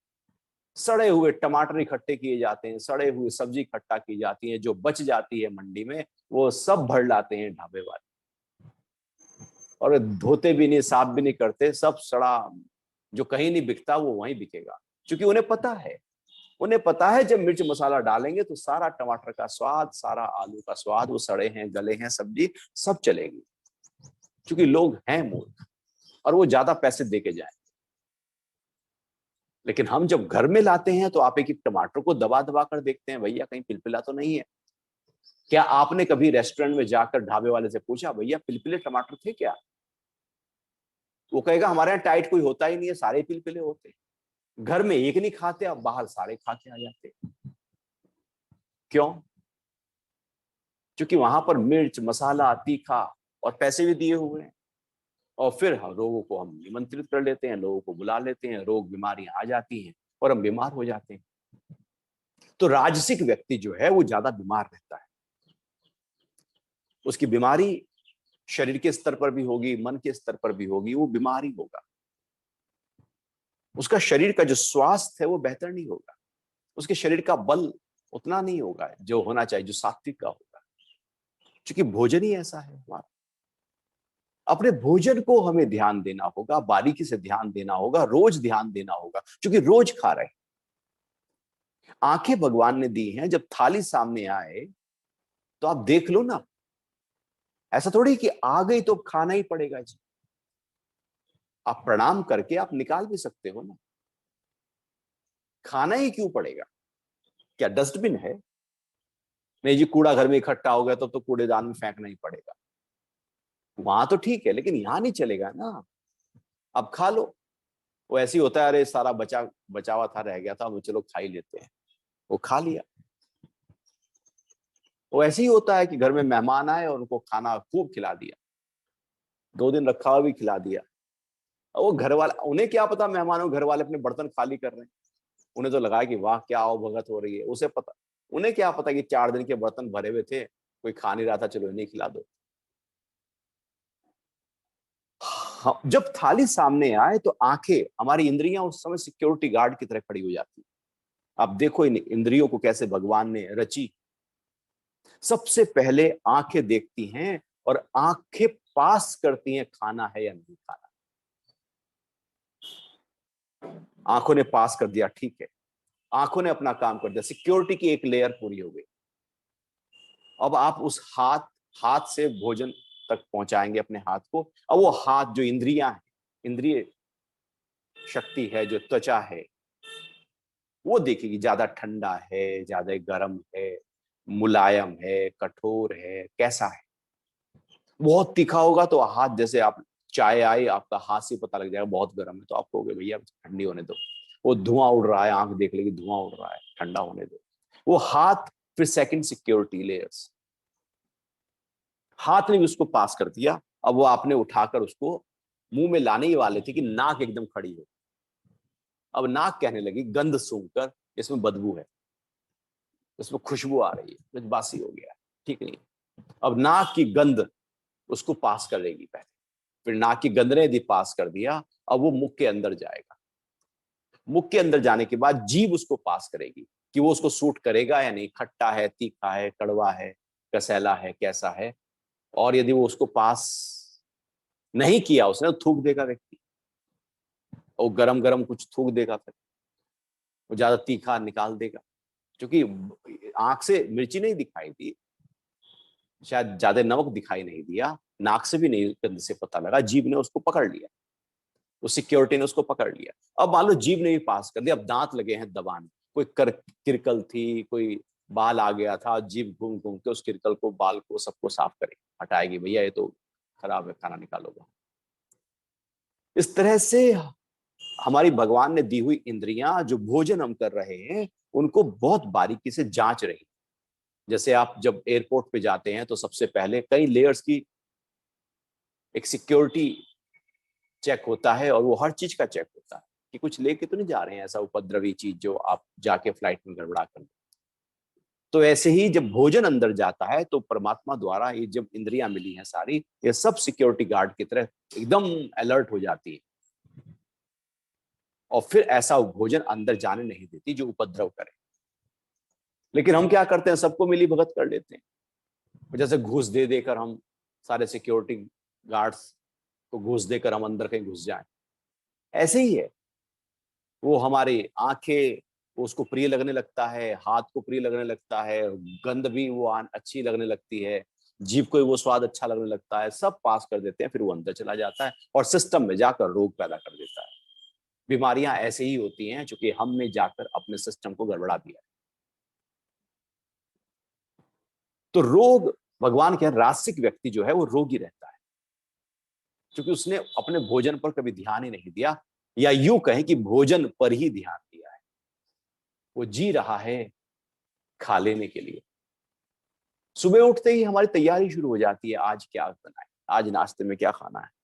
सड़े हुए टमाटर इकट्ठे किए जाते हैं, सड़े हुए सब्जी इकट्ठा की जाती है, जो बच जाती है मंडी में वो सब भर लाते हैं ढाबे वाले, और धोते भी नहीं, साफ भी नहीं करते, सब सड़ा। जो कहीं नहीं बिकता वो वहीं बिकेगा, क्योंकि उन्हें पता है जब मिर्च मसाला डालेंगे तो सारा टमाटर का स्वाद, सारा आलू का स्वाद, वो सड़े हैं गले हैं सब्जी सब चलेगी। क्योंकि लोग हैं मूर्ख और वो ज्यादा पैसे दे के जाए। लेकिन हम जब घर में लाते हैं तो आप एक एक टमाटर को दबा दबा कर देखते हैं, भैया कहीं पिलपिला तो नहीं है। क्या आपने कभी रेस्टोरेंट में जाकर ढाबे वाले से पूछा, भैया पिलपिले टमाटर थे क्या? वो कहेगा हमारे यहाँ टाइट कोई होता ही नहीं है, सारे पिलपिले होते हैं। घर में एक नहीं खाते, अब बाहर सारे खा के आ जाते। क्यों? क्योंकि वहां पर मिर्च मसाला तीखा और पैसे भी दिए हुए हैं। और फिर हम लोगों को हम निमंत्रित कर लेते हैं, लोगों को बुला लेते हैं, रोग बीमारियां आ जाती हैं और हम बीमार हो जाते हैं। तो राजसिक व्यक्ति जो है वो ज्यादा बीमार रहता है। उसकी बीमारी शरीर के स्तर पर भी होगी, मन के स्तर पर भी होगी, वो बीमार ही होगा। उसका शरीर का जो स्वास्थ्य है वो बेहतर नहीं होगा, उसके शरीर का बल उतना नहीं होगा जो होना चाहिए, जो सात्विक का होगा। क्योंकि भोजन ही ऐसा है हमारा। अपने भोजन को हमें ध्यान देना होगा, बारीकी से ध्यान देना होगा, रोज ध्यान देना होगा, क्योंकि रोज खा रहे हैं। आंखें भगवान ने दी हैं, जब थाली सामने आए तो आप देख लो ना। ऐसा थोड़ी कि आ गई तो खाना ही पड़ेगा जी। आप प्रणाम करके आप निकाल भी सकते हो ना, खाना ही क्यों पड़ेगा? क्या डस्टबिन है? नहीं जी, कूड़ा घर में इकट्ठा हो गया तो कूड़ेदान में फेंकना ही पड़ेगा। वहां तो ठीक है, लेकिन यहां नहीं चलेगा ना। अब खा लो। वो ऐसे ही होता है, अरे सारा बचा हुआ था, रह गया था, वो चलो खा ही लेते हैं, वो खा लिया। वो ऐसे ही होता है कि घर में मेहमान आए और उनको खाना खूब खिला दिया, 2 दिन रखा हुआ भी खिला दिया। और वो घर वाला, उन्हें क्या पता मेहमानों घर वाले अपने बर्तन खाली कर रहे हैं। उन्हें तो लगा कि वाह क्या आओ भगत हो रही है, उसे पता। उन्हें क्या पता कि 4 दिन के बर्तन भरे हुए थे, कोई खा नहीं रहा था, चलो इन्हें खिला दो। हाँ, जब थाली सामने आए तो आंखें, हमारी इंद्रियां उस समय सिक्योरिटी गार्ड की तरह खड़ी हो जाती। आप देखो इन इंद्रियों को कैसे भगवान ने रची। सबसे पहले आंखें देखती हैं और आंखें पास करती हैं खाना है या नहीं खाना। आंखों ने पास कर दिया, ठीक है, आंखों ने अपना काम कर दिया, सिक्योरिटी की एक लेयर पूरी हो गई। अब आप उस हाथ से भोजन तक पहुंचाएंगे अपने हाथ को। अब वो हाथ जो इंद्रियां हैं, इंद्रिय शक्ति है, जो त्वचा है, वो देखेगी ज्यादा ठंडा है, ज्यादा गर्म है, मुलायम है, कठोर है, कैसा है। बहुत तीखा होगा तो हाथ, जैसे आप चाय आई, आपका हाथ से पता लग जाएगा बहुत गर्म है, तो आप कहोगे भैया ठंडी होने दो। वो धुआं उड़ रहा है, आंख देख लेगी धुआं उड़ रहा है, ठंडा होने दो। वो हाथ फिर सेकंड सिक्योरिटी लेयर्स, हाथ ने भी उसको पास कर दिया। अब वो आपने उठाकर उसको मुंह में लाने ही वाले थे कि नाक एकदम खड़ी हो, अब नाक कहने लगी गंध सूंघकर इसमें बदबू है, इसमें खुशबू आ रही है, कुछ बासी हो गया है, ठीक नहीं। अब नाक की गंध उसको पास करेगी पहले, फिर नाक की गंध ने यदि पास कर दिया, अब वो मुख के अंदर जाएगा। मुख के अंदर जाने के बाद जीभ उसको पास करेगी कि वो उसको सूट करेगा या नहीं, खट्टा है, तीखा है, कड़वा है, कसैला है, कैसा है। और यदि वो उसको पास नहीं किया उसने, तो थूक देगा व्यक्ति, और गरम गरम कुछ थूक देगा, फिर वो ज्यादा तीखा निकाल देगा, क्योंकि आंख से मिर्ची नहीं दिखाई दी, शायद ज्यादा नमक दिखाई नहीं दिया, नाक से भी नहीं गंध से पता लगा, जीभ ने उसको पकड़ लिया, उस सिक्योरिटी ने उसको पकड़ लिया। अब मान लो जीभ ने भी पास कर दिया, अब दांत लगे हैं दबाने, कोई किरकल थी, कोई बाल आ गया था, जीभ घूम घूम के उस किरकल को, बाल को, सबको साफ करेगी, हटाएगी, भैया ये तो खराब है, खाना निकालोगा। इस तरह से हमारी भगवान ने दी हुई इंद्रियां, जो भोजन हम कर रहे हैं, उनको बहुत बारीकी से जांच रही। जैसे आप जब एयरपोर्ट पे जाते हैं तो सबसे पहले कई लेयर्स की एक सिक्योरिटी चेक होता है, और वो हर चीज का चेक होता है कि कुछ लेके तो नहीं जा रहे हैं ऐसा उपद्रवी चीज जो आप जाके फ्लाइट में गड़बड़ा कर। तो ऐसे ही जब भोजन अंदर जाता है तो परमात्मा द्वारा ये जब इंद्रियां मिली हैं सारी, ये सब सिक्योरिटी गार्ड की तरह एकदम अलर्ट हो जाती है, और फिर ऐसा भोजन अंदर जाने नहीं देती जो उपद्रव करे। लेकिन हम क्या करते हैं, सबको मिली भगत कर लेते हैं, जैसे घूस दे देकर हम सारे सिक्योरिटी गार्ड्स को घूस देकर हम अंदर कहीं घुस जाएं। ऐसे ही है, वो हमारी आंखें, उसको प्रिय लगने लगता है, हाथ को प्रिय लगने लगता है, गंध भी वो अच्छी लगने लगती है, जीभ को वो स्वाद अच्छा लगने लगता है, सब पास कर देते हैं, फिर वो अंदर चला जाता है और सिस्टम में जाकर रोग पैदा कर देता है। बीमारियां ऐसे ही होती हैं क्योंकि हमने जाकर अपने सिस्टम को गड़बड़ा दिया। तो रोग, भगवान के रासिक व्यक्ति जो है वो रोगी रहता है, क्योंकि उसने अपने भोजन पर कभी ध्यान ही नहीं दिया, या यूं कहें कि भोजन पर ही ध्यान दिया है। वो जी रहा है खा लेने के लिए। सुबह उठते ही हमारी तैयारी शुरू हो जाती है, आज क्या बनाए, आज नाश्ते में क्या खाना है।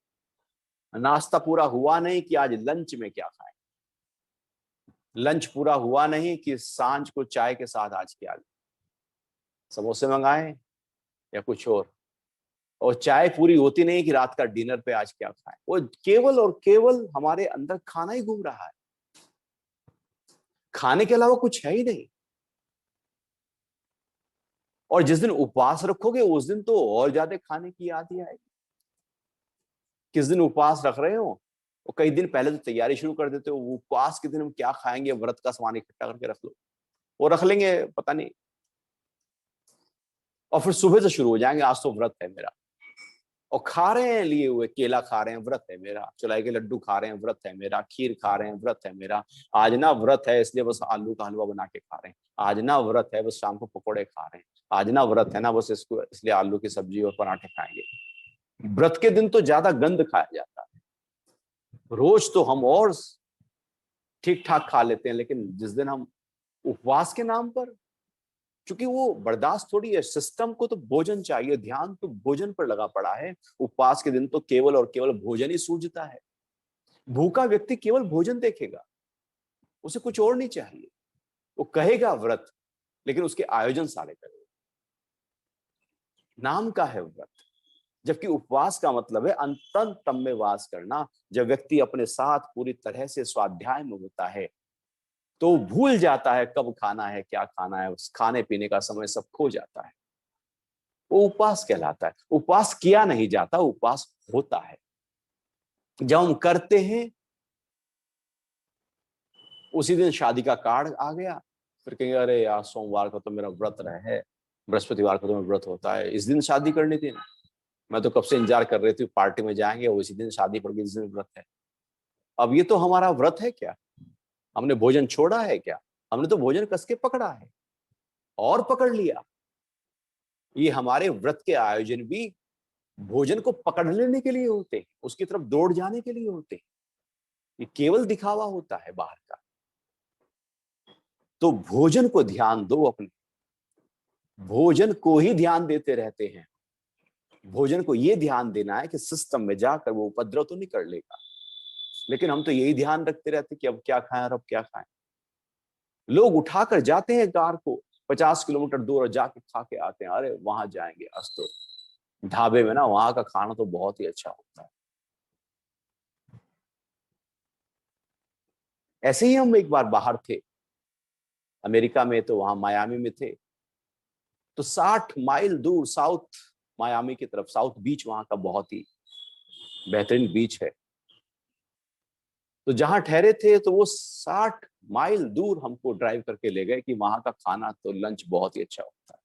नाश्ता पूरा हुआ नहीं कि आज लंच में क्या खाएं, लंच पूरा हुआ नहीं कि सांझ को चाय के साथ आज क्या लें, समोसे मंगाएं या कुछ और चाय पूरी होती नहीं कि रात का डिनर पे आज क्या खाएं। वो केवल और केवल हमारे अंदर खाना ही घूम रहा है, खाने के अलावा कुछ है ही नहीं। और जिस दिन उपवास रखोगे उस दिन तो और ज्यादा खाने की याद ही आएगी। किस दिन उपवास रख रहे हो, और कई दिन पहले तो तैयारी शुरू कर देते हो, उपवास के दिन हम क्या खाएंगे, व्रत का सामान इकट्ठा करके रख लो, वो रख लेंगे पता नहीं, और फिर सुबह से शुरू हो जाएंगे, आज तो व्रत है मेरा, और खा रहे हैं लिए हुए, केला खा रहे हैं, व्रत है मेरा, चुलाई के लड्डू खा रहे हैं, व्रत है मेरा, खीर खा रहे हैं, व्रत है मेरा, आज ना व्रत है इसलिए बस आलू का हलवा बना के खा रहे हैं, आज ना व्रत है बस शाम को पकौड़े खा रहे हैं, आज ना व्रत है ना बस इसको इसलिए आलू की सब्जी और पराठे खाएंगे। व्रत के दिन तो ज्यादा गंद खाया जाता है, रोज तो हम और ठीक ठाक खा लेते हैं, लेकिन जिस दिन हम उपवास के नाम पर, क्योंकि वो बर्दाश्त थोड़ी है, सिस्टम को तो भोजन चाहिए, ध्यान तो भोजन पर लगा पड़ा है। उपवास के दिन तो केवल और केवल भोजन ही सूझता है। भूखा व्यक्ति केवल भोजन देखेगा, उसे कुछ और नहीं चाहिए। वो कहेगा व्रत, लेकिन उसके आयोजन सारे करेगा, नाम का है व्रत। जबकि उपवास का मतलब है अंतन तम में वास करना। जब व्यक्ति अपने साथ पूरी तरह से स्वाध्याय में होता है तो भूल जाता है कब खाना है, क्या खाना है, उस खाने पीने का समय सब खो जाता है। वो उपवास कहलाता है। उपवास किया नहीं जाता, उपवास होता है। जब हम करते हैं, उसी दिन शादी का कार्ड आ गया, फिर कहेंगे अरे यार सोमवार को तो मेरा व्रत है, बृहस्पतिवार को तो मेरा व्रत होता है, इस दिन शादी करनी थी ना, मैं तो कब से इंतजार कर रही थी, पार्टी में जाएंगे, उसी दिन शादी पड़ गई, इस दिन व्रत है। अब ये तो हमारा व्रत है क्या? हमने भोजन छोड़ा है क्या? हमने तो भोजन कस के पकड़ा है और पकड़ लिया। ये हमारे व्रत के आयोजन भी भोजन को पकड़ लेने के लिए होते हैं, उसकी तरफ दौड़ जाने के लिए होते हैं। ये केवल दिखावा होता है बाहर का। तो भोजन को ध्यान दो, अपने भोजन को ही ध्यान देते रहते हैं। भोजन को यह ध्यान देना है कि सिस्टम में जाकर वो उपद्रव तो नहीं कर लेगा। लेकिन हम तो यही ध्यान रखते रहते कि अब क्या खाएं और अब क्या खाएं। लोग उठाकर जाते हैं कार को 50 किलोमीटर दूर और जाके खा के आते हैं, अरे वहां जाएंगे आज तो ढाबे में ना, वहां का खाना तो बहुत ही अच्छा होता है। ऐसे ही हम एक बार बाहर थे अमेरिका में, तो वहां मायामी में थे। तो 60 माइल दूर साउथ मायामी की तरफ, साउथ बीच वहां का बहुत ही बेहतरीन बीच है। तो जहां ठहरे थे तो वो 60 माइल दूर हमको ड्राइव करके ले गए कि वहां का खाना तो लंच बहुत ही अच्छा होता है।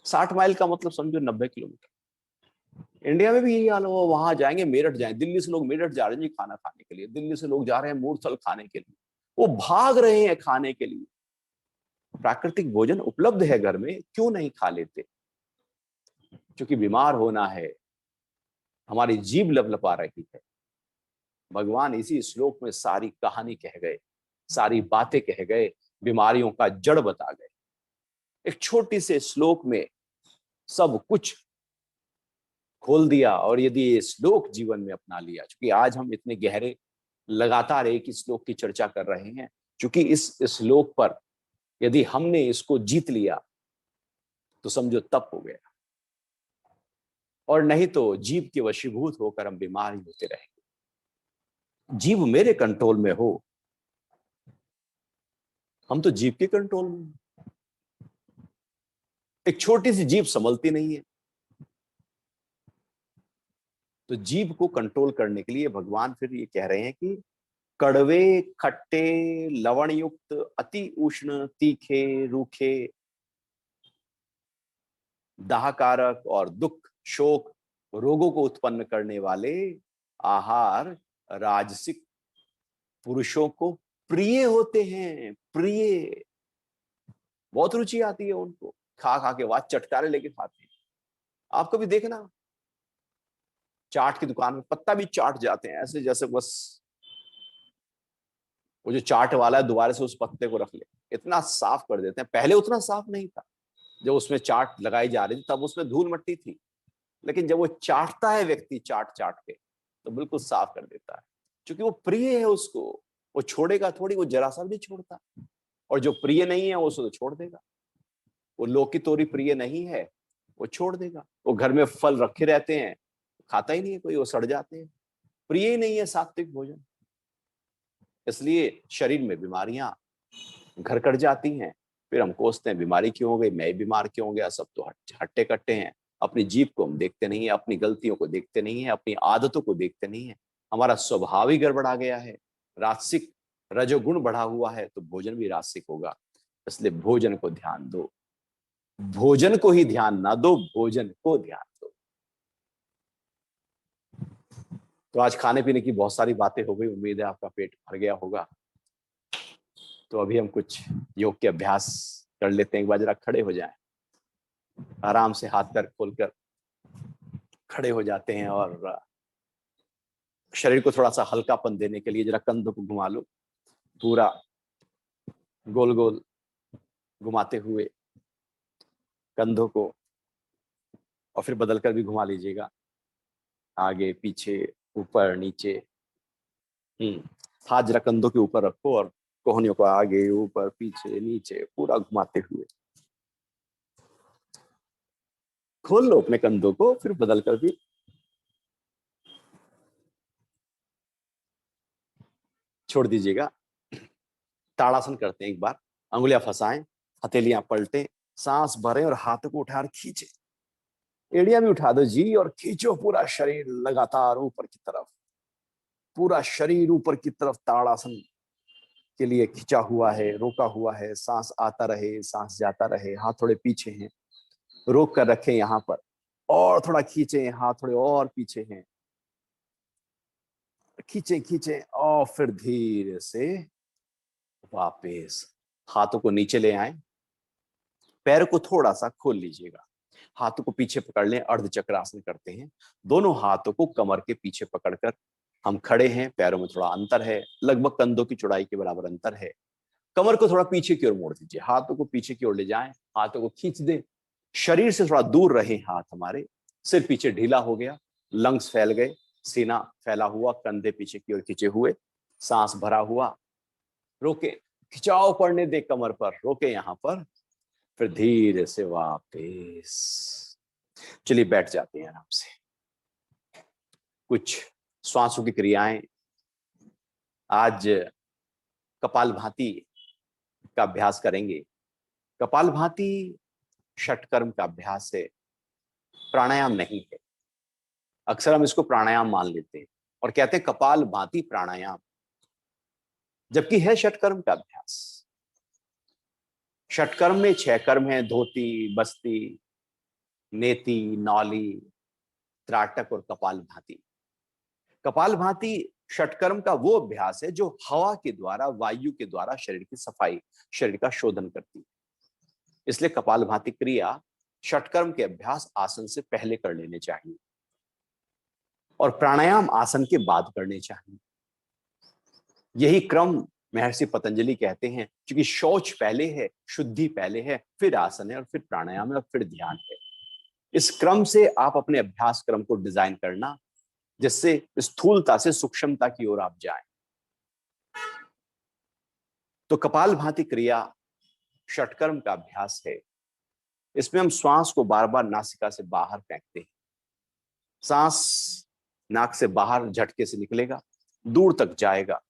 60 माइल का मतलब समझो 90 किलोमीटर। इंडिया में भी यही हाल हो, वहां जाएंगे, मेरठ जाएंगे, दिल्ली से लोग मेरठ जा रहे हैं जी खाना खाने के लिए, दिल्ली से लोग जा रहे हैं मूर्थल खाने के लिए, वो भाग रहे हैं खाने के लिए। प्राकृतिक भोजन उपलब्ध है घर में, क्यों नहीं खा लेते? क्योंकि बीमार होना है, हमारी जीभ लपलपा रही है। भगवान इसी श्लोक में सारी कहानी कह गए, सारी बातें कह गए, बीमारियों का जड़ बता गए। एक छोटी से श्लोक में सब कुछ खोल दिया। और यदि ये श्लोक जीवन में अपना लिया, क्योंकि आज हम इतने गहरे लगातार एक ही श्लोक की चर्चा कर रहे हैं, क्योंकि इस श्लोक पर यदि हमने इसको जीत लिया तो समझो तप हो गया, और नहीं तो जीव के वशीभूत होकर हम बीमार ही होते रहेंगे। जीव मेरे कंट्रोल में हो, हम तो जीव के कंट्रोल में। एक छोटी सी जीभ संभलती नहीं है। तो जीभ को कंट्रोल करने के लिए भगवान फिर ये कह रहे हैं कि कड़वे, खट्टे, लवण युक्त, अति उष्ण, तीखे, रूखे, दाहकारक और दुख, शोक, रोगों को उत्पन्न करने वाले आहार राजसिक पुरुषों को प्रिय होते हैं। प्रिय, बहुत रुचि आती है उनको, खा खा के बाद चटकारे लेके खाते हैं। आप कभी देखना, चाट की दुकान में पत्ता भी चाट जाते हैं ऐसे, जैसे बस वो जो चाट वाला है दोबारा से उस पत्ते को रख ले, इतना साफ कर देते हैं। पहले उतना साफ नहीं था, जब उसमें चाट लगाई जा रही थी तब उसमें धूल मट्टी थी, लेकिन जब वो चाटता है व्यक्ति चाट चाट के, तो बिल्कुल साफ कर देता है, क्योंकि वो प्रिय है उसको। वो छोड़ेगा थोड़ी, वो जरा सा भी नहीं छोड़ता। और जो प्रिय नहीं है वो उसको तो छोड़ देगा। वो लौकी तोरी प्रिय नहीं है, वो छोड़ देगा। वो घर में फल रखे रहते हैं, खाता ही नहीं है कोई, वो सड़ जाते हैं। प्रिय ही नहीं है सात्विक भोजन, इसलिए शरीर में बीमारियां घर कर जाती हैं। फिर हम कोसते हैं बीमारी क्यों हो गई, मैं बीमार क्यों हो गया। सब तो हट्टे कट्टे हैं। अपनी जीभ को हम देखते नहीं है, अपनी गलतियों को देखते नहीं है, अपनी आदतों को देखते नहीं है। हमारा स्वभाव ही गड़बड़ा गया है, राजसिक रजोगुण बढ़ा हुआ है, तो भोजन भी राजसिक होगा। इसलिए भोजन को ध्यान दो, भोजन को ही ध्यान ना दो, भोजन को ध्यान दो। तो आज खाने पीने की बहुत सारी बातें हो गई, उम्मीद है आपका पेट भर गया होगा। तो अभी हम कुछ योग के अभ्यास कर लेते हैं। एक बार जरा खड़े हो जाएं, आराम से हाथ पैर खोलकर खड़े हो जाते हैं, और शरीर को थोड़ा सा हल्कापन देने के लिए जरा कंधों को घुमा लो, पूरा गोल गोल घुमाते हुए कंधों को, और फिर बदल कर भी घुमा लीजिएगा, आगे पीछे ऊपर नीचे। हाथ जरा कंधों के ऊपर रखो और कोहनियों को आगे ऊपर पीछे नीचे पूरा घुमाते हुए खोल लो अपने कंधों को, फिर बदल कर भी छोड़ दीजिएगा। ताड़ासन करते हैं एक बार, अंगुलियां फंसाएं, हथेलियां पलटें, सांस भरें और हाथों को उठाकर खींचे। एड़ियां भी उठा दो जी, और खींचो पूरा शरीर लगातार ऊपर की तरफ, पूरा शरीर ऊपर की तरफ ताड़ासन के लिए खिंचा हुआ है, रोका हुआ है। सांस आता रहे, सांस जाता रहे। हाथ थोड़े पीछे हैं, रोक कर रखें यहाँ पर, और थोड़ा खींचे, हाथ थोड़े और पीछे हैं, खींचे खींचे, और फिर धीरे से वापस हाथों को नीचे ले आए, पैर को थोड़ा सा खोल लीजिएगा, हाथों को पीछे पकड़ लें, अर्ध चक्रासन करते हैं। दोनों हाथों को कमर के पीछे पकड़कर हम खड़े हैं, पैरों में थोड़ा अंतर है, लगभग कंधों की चौड़ाई के बराबर अंतर है। कमर को थोड़ा पीछे की ओर मोड़ दीजिए, हाथों को पीछे की ओर ले जाएं, हाथों को खींच दें, शरीर से थोड़ा दूर रहे हाथ हमारे। सिर पीछे ढीला हो गया, लंग्स फैल गए, सीना फैला हुआ, कंधे पीछे की ओर खींचे हुए, सांस भरा हुआ, रोके, खिंचाव पड़ने दे कमर पर, रोके यहां पर, फिर धीरे से वापस। चलिए बैठ जाते हैं आराम से। कुछ श्वासों की क्रियाएं आज कपालभाति का अभ्यास करेंगे। कपालभाति षटकर्म का अभ्यास है, प्राणायाम नहीं है। अक्सर हम इसको प्राणायाम मान लेते हैं और कहते हैं कपालभाति प्राणायाम, जबकि है षटकर्म का अभ्यास। षटकर्म में 6 कर्म हैं, धोती, बस्ती, नेति, नौली, त्राटक और कपालभाति। कपालभाति षटकर्म का वो अभ्यास है जो हवा के द्वारा, वायु के द्वारा शरीर की सफाई, शरीर का शोधन करती है। इसलिए कपालभाति क्रिया षटकर्म के अभ्यास आसन से पहले कर लेने चाहिए और प्राणायाम आसन के बाद करने चाहिए। यही क्रम महर्षि पतंजलि कहते हैं, क्योंकि शौच पहले है, शुद्धि पहले है, फिर आसन है और फिर प्राणायाम है और फिर ध्यान है। इस क्रम से आप अपने अभ्यास क्रम को डिजाइन करना, जिससे स्थूलता से सूक्ष्मता की ओर आप जाएं। तो कपालभाति क्रिया षटकर्म का अभ्यास है। इसमें हम श्वास को बार बार नासिका से बाहर फेंकते हैं। सांस नाक से बाहर झटके से निकलेगा, दूर तक जाएगा,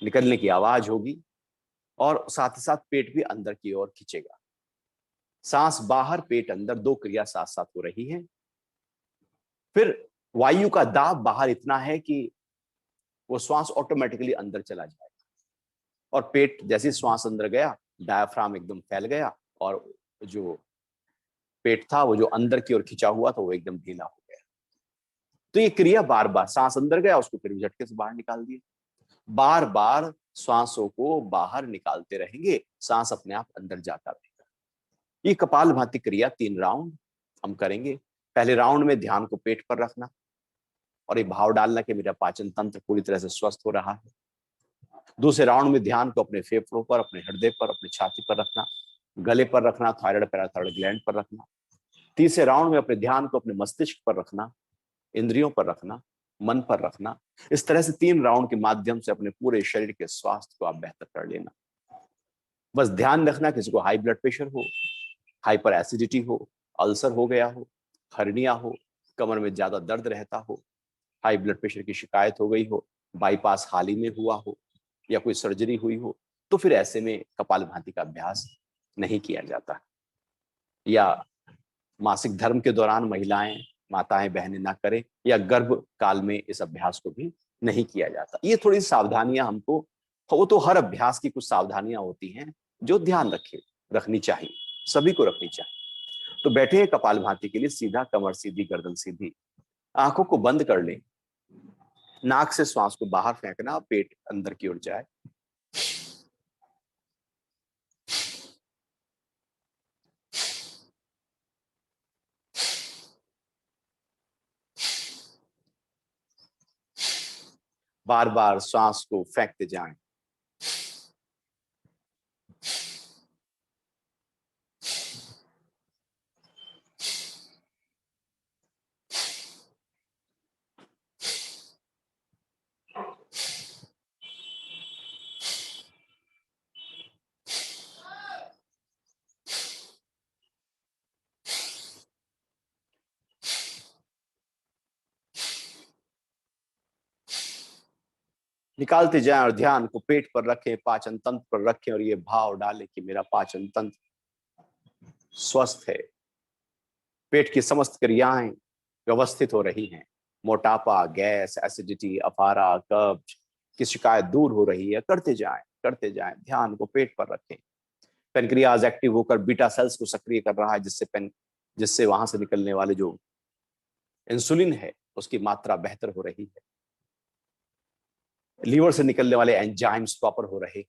निकलने की आवाज होगी और साथ ही साथ पेट भी अंदर की ओर खींचेगा। सांस बाहर, पेट अंदर, 2 क्रिया साथ साथ हो रही है। फिर वायु का दाब बाहर इतना है कि वो श्वास ऑटोमेटिकली अंदर चला जाएगा और पेट जैसे श्वास अंदर गया, डायफ्राम एकदम फैल गया और जो पेट था वो जो अंदर की ओर खिंचा हुआ था वो एकदम ढीला हो गया। तो ये क्रिया बार बार, सांस अंदर गया उसको फिर झटके से बाहर निकाल दिया, बार बार श्वासों को बाहर निकालते रहेंगे, सांस अपने आप अंदर जाता रहेगा। ये कपालभाति क्रिया 3 राउंड हम करेंगे। पहले राउंड में ध्यान को पेट पर रखना और ये भाव डालना कि मेरा पाचन तंत्र पूरी तरह से स्वस्थ हो रहा है। दूसरे राउंड में ध्यान को अपने फेफड़ों पर, अपने हृदय पर, अपनी छाती पर रखना, गले पर रखना, थायराइड पैराथायराइड ग्लैंड पर रखना। तीसरे राउंड में अपने ध्यान को अपने मस्तिष्क पर रखना, इंद्रियों पर रखना, मन पर रखना। इस तरह से 3 राउंड के माध्यम से अपने पूरे शरीर के स्वास्थ्य को आप बेहतर कर लेना। बस ध्यान रखना, किसी को हाई ब्लड प्रेशर हो, हाइपर एसिडिटी हो, अल्सर हो गया हो, हर्निया हो, कमर में ज्यादा दर्द रहता हो, हाई ब्लड प्रेशर की शिकायत हो गई हो, बाईपास हाल ही में हुआ हो या कोई सर्जरी हुई हो, तो फिर ऐसे में कपालभाति का अभ्यास नहीं किया जाता। या मासिक धर्म के दौरान महिलाएं, माताएं, बहनें ना करें, या गर्भ काल में इस अभ्यास को भी नहीं किया जाता। ये थोड़ी सावधानियां हमको, वो तो हर अभ्यास की कुछ सावधानियां होती हैं जो ध्यान रखनी चाहिए, सभी को रखनी चाहिए। तो बैठे हैं कपालभाति के लिए, सीधा कमर सीधी, गर्दन सीधी, आंखों को बंद कर लें, नाक से श्वास को बाहर फेंकना, पेट अंदर की ओर जाए। बार बार श्वास को फेंकते जाएं। निकालते जाएं और ध्यान को पेट पर रखें, पाचन तंत्र पर रखें और ये भाव डालें कि मेरा पाचन तंत्र स्वस्थ है, पेट की समस्त क्रियाएं व्यवस्थित हो रही हैं, मोटापा, गैस, एसिडिटी, अफारा, कब्ज की शिकायत दूर हो रही है। करते जाएं, करते जाएं, ध्यान को पेट पर रखें। पेनक्रियाज एक्टिव होकर बीटा सेल्स को सक्रिय कर रहा है, जिससे वहां से निकलने वाले जो इंसुलिन है उसकी मात्रा बेहतर हो रही है, लीवर से निकलने वाले एंजाइम्स प्रॉपर हो रहे।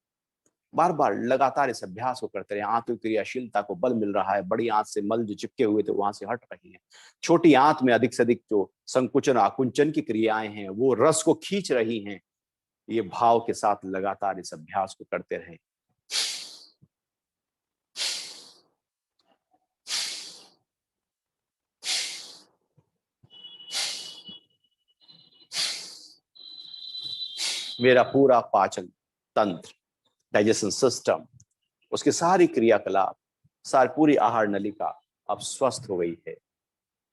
बार बार लगातार इस अभ्यास को करते रहे। आंत की क्रियाशीलता को बल मिल रहा है, बड़ी आंत से मल जो चिपके हुए थे वहां से हट रही है, छोटी आंत में अधिक से अधिक जो संकुचन आकुंचन की क्रियाएं हैं वो रस को खींच रही हैं। ये भाव के साथ लगातार इस अभ्यास को करते रहे। मेरा पूरा पाचन तंत्र, डाइजेशन सिस्टम, उसकी सारी क्रियाकलाप, सारी पूरी आहार नलिका अब स्वस्थ हो गई है।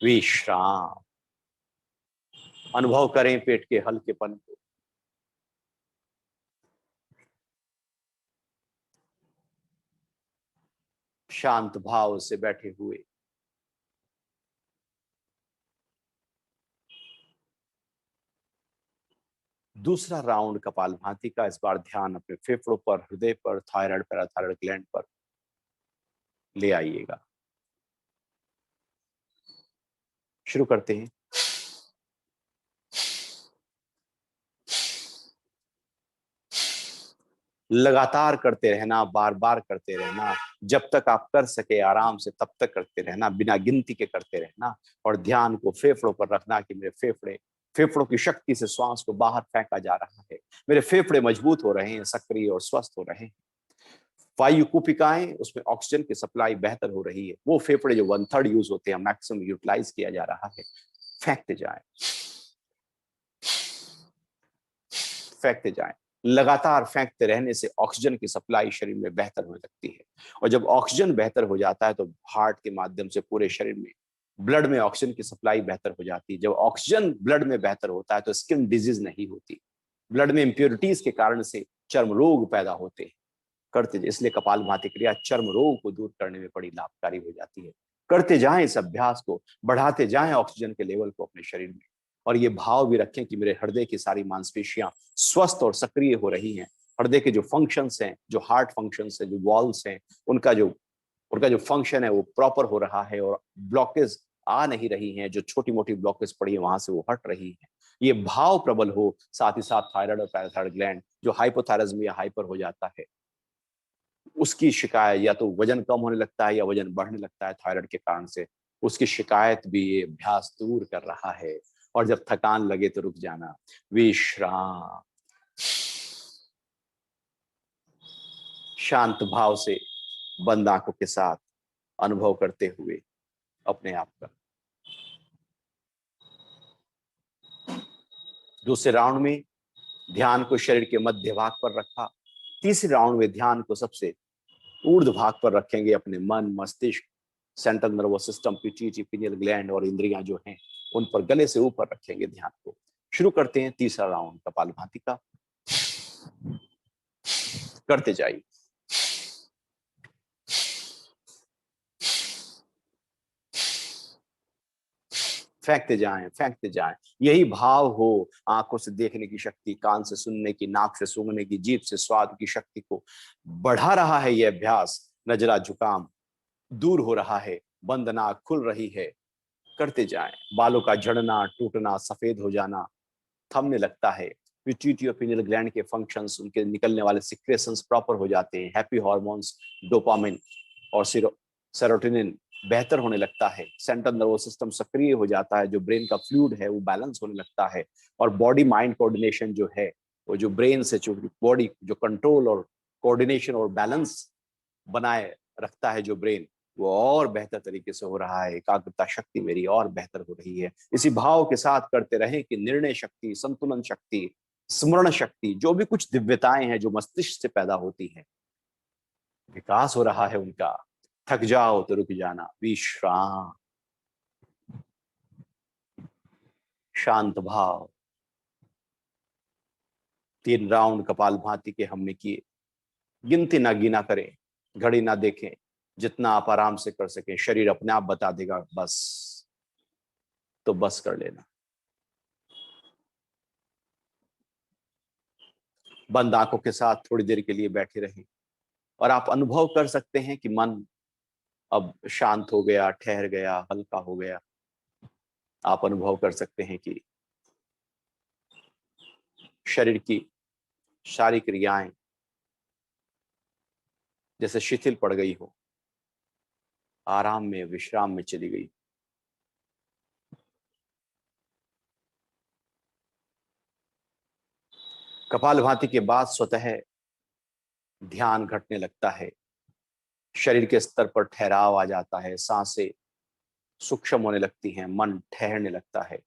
विश्राम। अनुभव करें पेट के हल्केपन को। शांत भाव से बैठे हुए दूसरा राउंड कपालभाति का। इस बार ध्यान अपने फेफड़ों पर, हृदय पर, थायराइड, पैराथायराइड ग्लैंड पर ले आइएगा। शुरू करते हैं। लगातार करते रहना, बार बार करते रहना, जब तक आप कर सके आराम से तब तक करते रहना, बिना गिनती के करते रहना। और ध्यान को फेफड़ों पर रखना कि मेरे फेफड़ों की शक्ति से श्वास को बाहर फेंका जा रहा है। मेरे फेफड़े मजबूत हो रहे हैं, सक्रिय और स्वस्थ हो रहे हैं। वायु कूपिकाएं, उसमें ऑक्सीजन की सप्लाई बेहतर हो रही है। वो फेफड़े जो 1/3 यूज होते हैं, मैक्सिमम यूटिलाइज किया जा रहा है। फेंकते जाए, फेंकते जाएं। लगातार फेंकते रहने से ऑक्सीजन की सप्लाई शरीर में बेहतर होने लगती है। और जब ऑक्सीजन बेहतर हो जाता है तो हार्ट के माध्यम से पूरे शरीर में, ब्लड में ऑक्सीजन की सप्लाई बेहतर हो जाती है। जब ऑक्सीजन ब्लड में बेहतर होता है तो स्किन डिजीज नहीं होती। ब्लड में इंप्योरिटीज के कारण से चर्म रोग पैदा होते हैं। करते, इसलिए कपालभाति क्रिया चर्म रोग को दूर करने में बड़ी लाभकारी हो जाती है। करते जाएं इस अभ्यास को, बढ़ाते जाएं ऑक्सीजन के लेवल को अपने शरीर में। और ये भाव भी रखें कि मेरे हृदय की सारी मांसपेशियां स्वस्थ और सक्रिय हो रही हैं। हृदय के जो फंक्शंस हैं, जो हार्ट फंक्शंस हैं, जो वॉल्व्स हैं, उनका जो फंक्शन है वो प्रॉपर हो रहा है। और ब्लॉकेज आ नहीं रही हैं, जो छोटी मोटी ब्लॉकेज पड़ी है वहां से वो हट रही है। ये भाव प्रबल हो। साथ ही साथ थायराइड और पैराथायराइड ग्लैंड जो हाइपोथायरज्म या हाइपर हो जाता है, उसकी शिकायत, या तो वजन कम होने लगता है या वजन बढ़ने लगता है थायराइड के कारण से, उसकी शिकायत भी ये अभ्यास दूर कर रहा है। और जब थकान लगे तो रुक जाना। विश्राम। शांत भाव से बंद आंखों के साथ अनुभव करते हुए अपने आप का। दूसरे राउंड में ध्यान को शरीर के मध्य भाग पर रखा। तीसरे राउंड में ध्यान को सबसे ऊर्ध्व भाग पर रखेंगे। अपने मन, मस्तिष्क, central nervous system, pituitary, pineal gland और इंद्रियां जो हैं उन पर गले से ऊपर रखेंगे ध्यान को। शुरू करते हैं तीसरा राउंड कपालभाति का। करते जाइए। फेंकते जाएं, फेंकते जाएं। यही भाव हो। आंखों से देखने की शक्ति, कान से सुनने की, नाक से सूंघने की, जीभ से स्वाद की शक्ति को बढ़ा रहा है। यह अभ्यास नजरा झुकाम दूर हो रहा है, बंद नाक खुल रही है। करते जाएं। बालों का झड़ना, टूटना, सफेद हो जाना थमने लगता है। पिट्यूटरी और पिनियल ग्लैंड के फंक्शंस, उनके निकलने वाले सिक्रेशंस प्रॉपर हो जाते हैं। हैप्पी हार्मोन्स, डोपामिन और सेरोटोनिन बेहतर होने लगता है। सेंट्रल नर्वस सिस्टम सक्रिय हो जाता है। जो ब्रेन का फ्लूइड है वो बैलेंस होने लगता है। और बॉडी माइंड कोऑर्डिनेशन जो है, वो जो ब्रेन से जो बॉडी जो कंट्रोल और कोऑर्डिनेशन और बैलेंस बनाए रखता है जो ब्रेन, वो और बेहतर तरीके से हो रहा है। एकाग्रता शक्ति मेरी और बेहतर हो रही है। इसी भाव के साथ करते रहें कि निर्णय शक्ति, संतुलन शक्ति, स्मरण शक्ति, जो भी कुछ दिव्यताएं हैं जो मस्तिष्क से पैदा होती हैं, विकास हो रहा है उनका। थक जाओ तो रुक जाना। विश्राम। शांत भाव। 3 राउंड कपालभाति के हमने किए। गिनती ना गिना करें, घड़ी ना देखें, जितना आप आराम से कर सकें। शरीर अपने आप बता देगा बस, तो बस कर लेना। बंद आंखों के साथ थोड़ी देर के लिए बैठे रहें। और आप अनुभव कर सकते हैं कि मन अब शांत हो गया, ठहर गया, हल्का हो गया। आप अनुभव कर सकते हैं कि शरीर की सारी क्रियाएं जैसे शिथिल पड़ गई हो, आराम में, विश्राम में चली गई। कपालभाति के बाद स्वतः ध्यान घटने लगता है। शरीर के स्तर पर ठहराव आ जाता है। सांसें सूक्ष्म होने लगती हैं, मन ठहरने लगता है।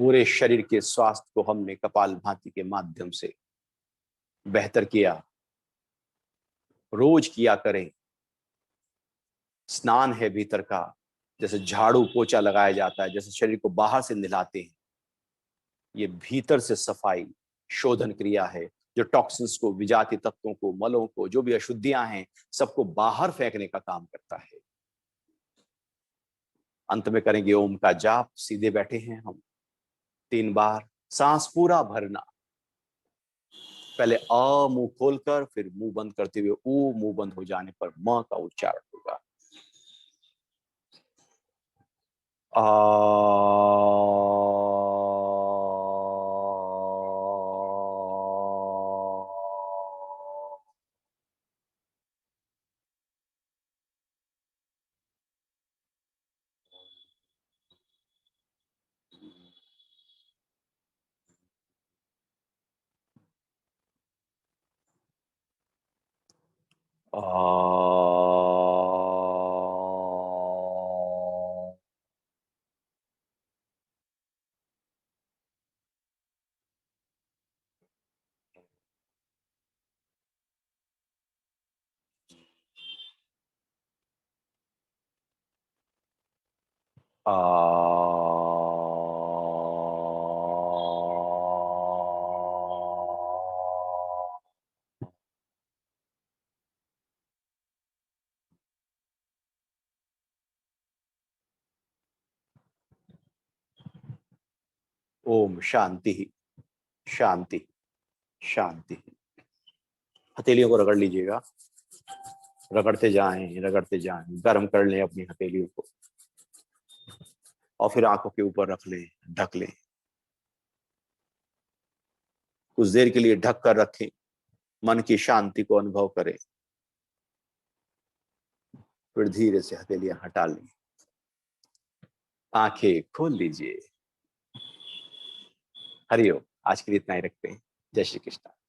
पूरे शरीर के स्वास्थ्य को हमने कपालभाति के माध्यम से बेहतर किया। रोज किया करें। स्नान है भीतर का, जैसे झाड़ू पोछा लगाया जाता है, जैसे शरीर को बाहर से नहलाते हैं, ये भीतर से सफाई शोधन क्रिया है, जो टॉक्सिन्स को, विजातीय तत्वों को, मलों को, जो भी अशुद्धियां हैं, सबको बाहर फेंकने का काम करता है। अंत में करेंगे ओम का जाप। सीधे बैठे हैं हम। 3 बार सांस पूरा भरना। पहले अ मुंह खोलकर, फिर मुंह बंद करते हुए ऊ, मुंह बंद हो जाने पर म का उच्चारण होगा। आ ओम शांति, शांति, शांति। हथेलियों को रगड़ लीजिएगा। रगड़ते जाएं, रगड़ते जाएं। गर्म कर लें अपनी हथेलियों को और फिर आंखों के ऊपर रख लें, ढक लें। कुछ देर के लिए ढक कर रखें, मन की शांति को अनुभव करें। फिर धीरे से हथेलियां हटा लें। आंखें खोल लीजिए। हरिओम। आज के लिए इतना ही रखते हैं। जय श्री कृष्ण।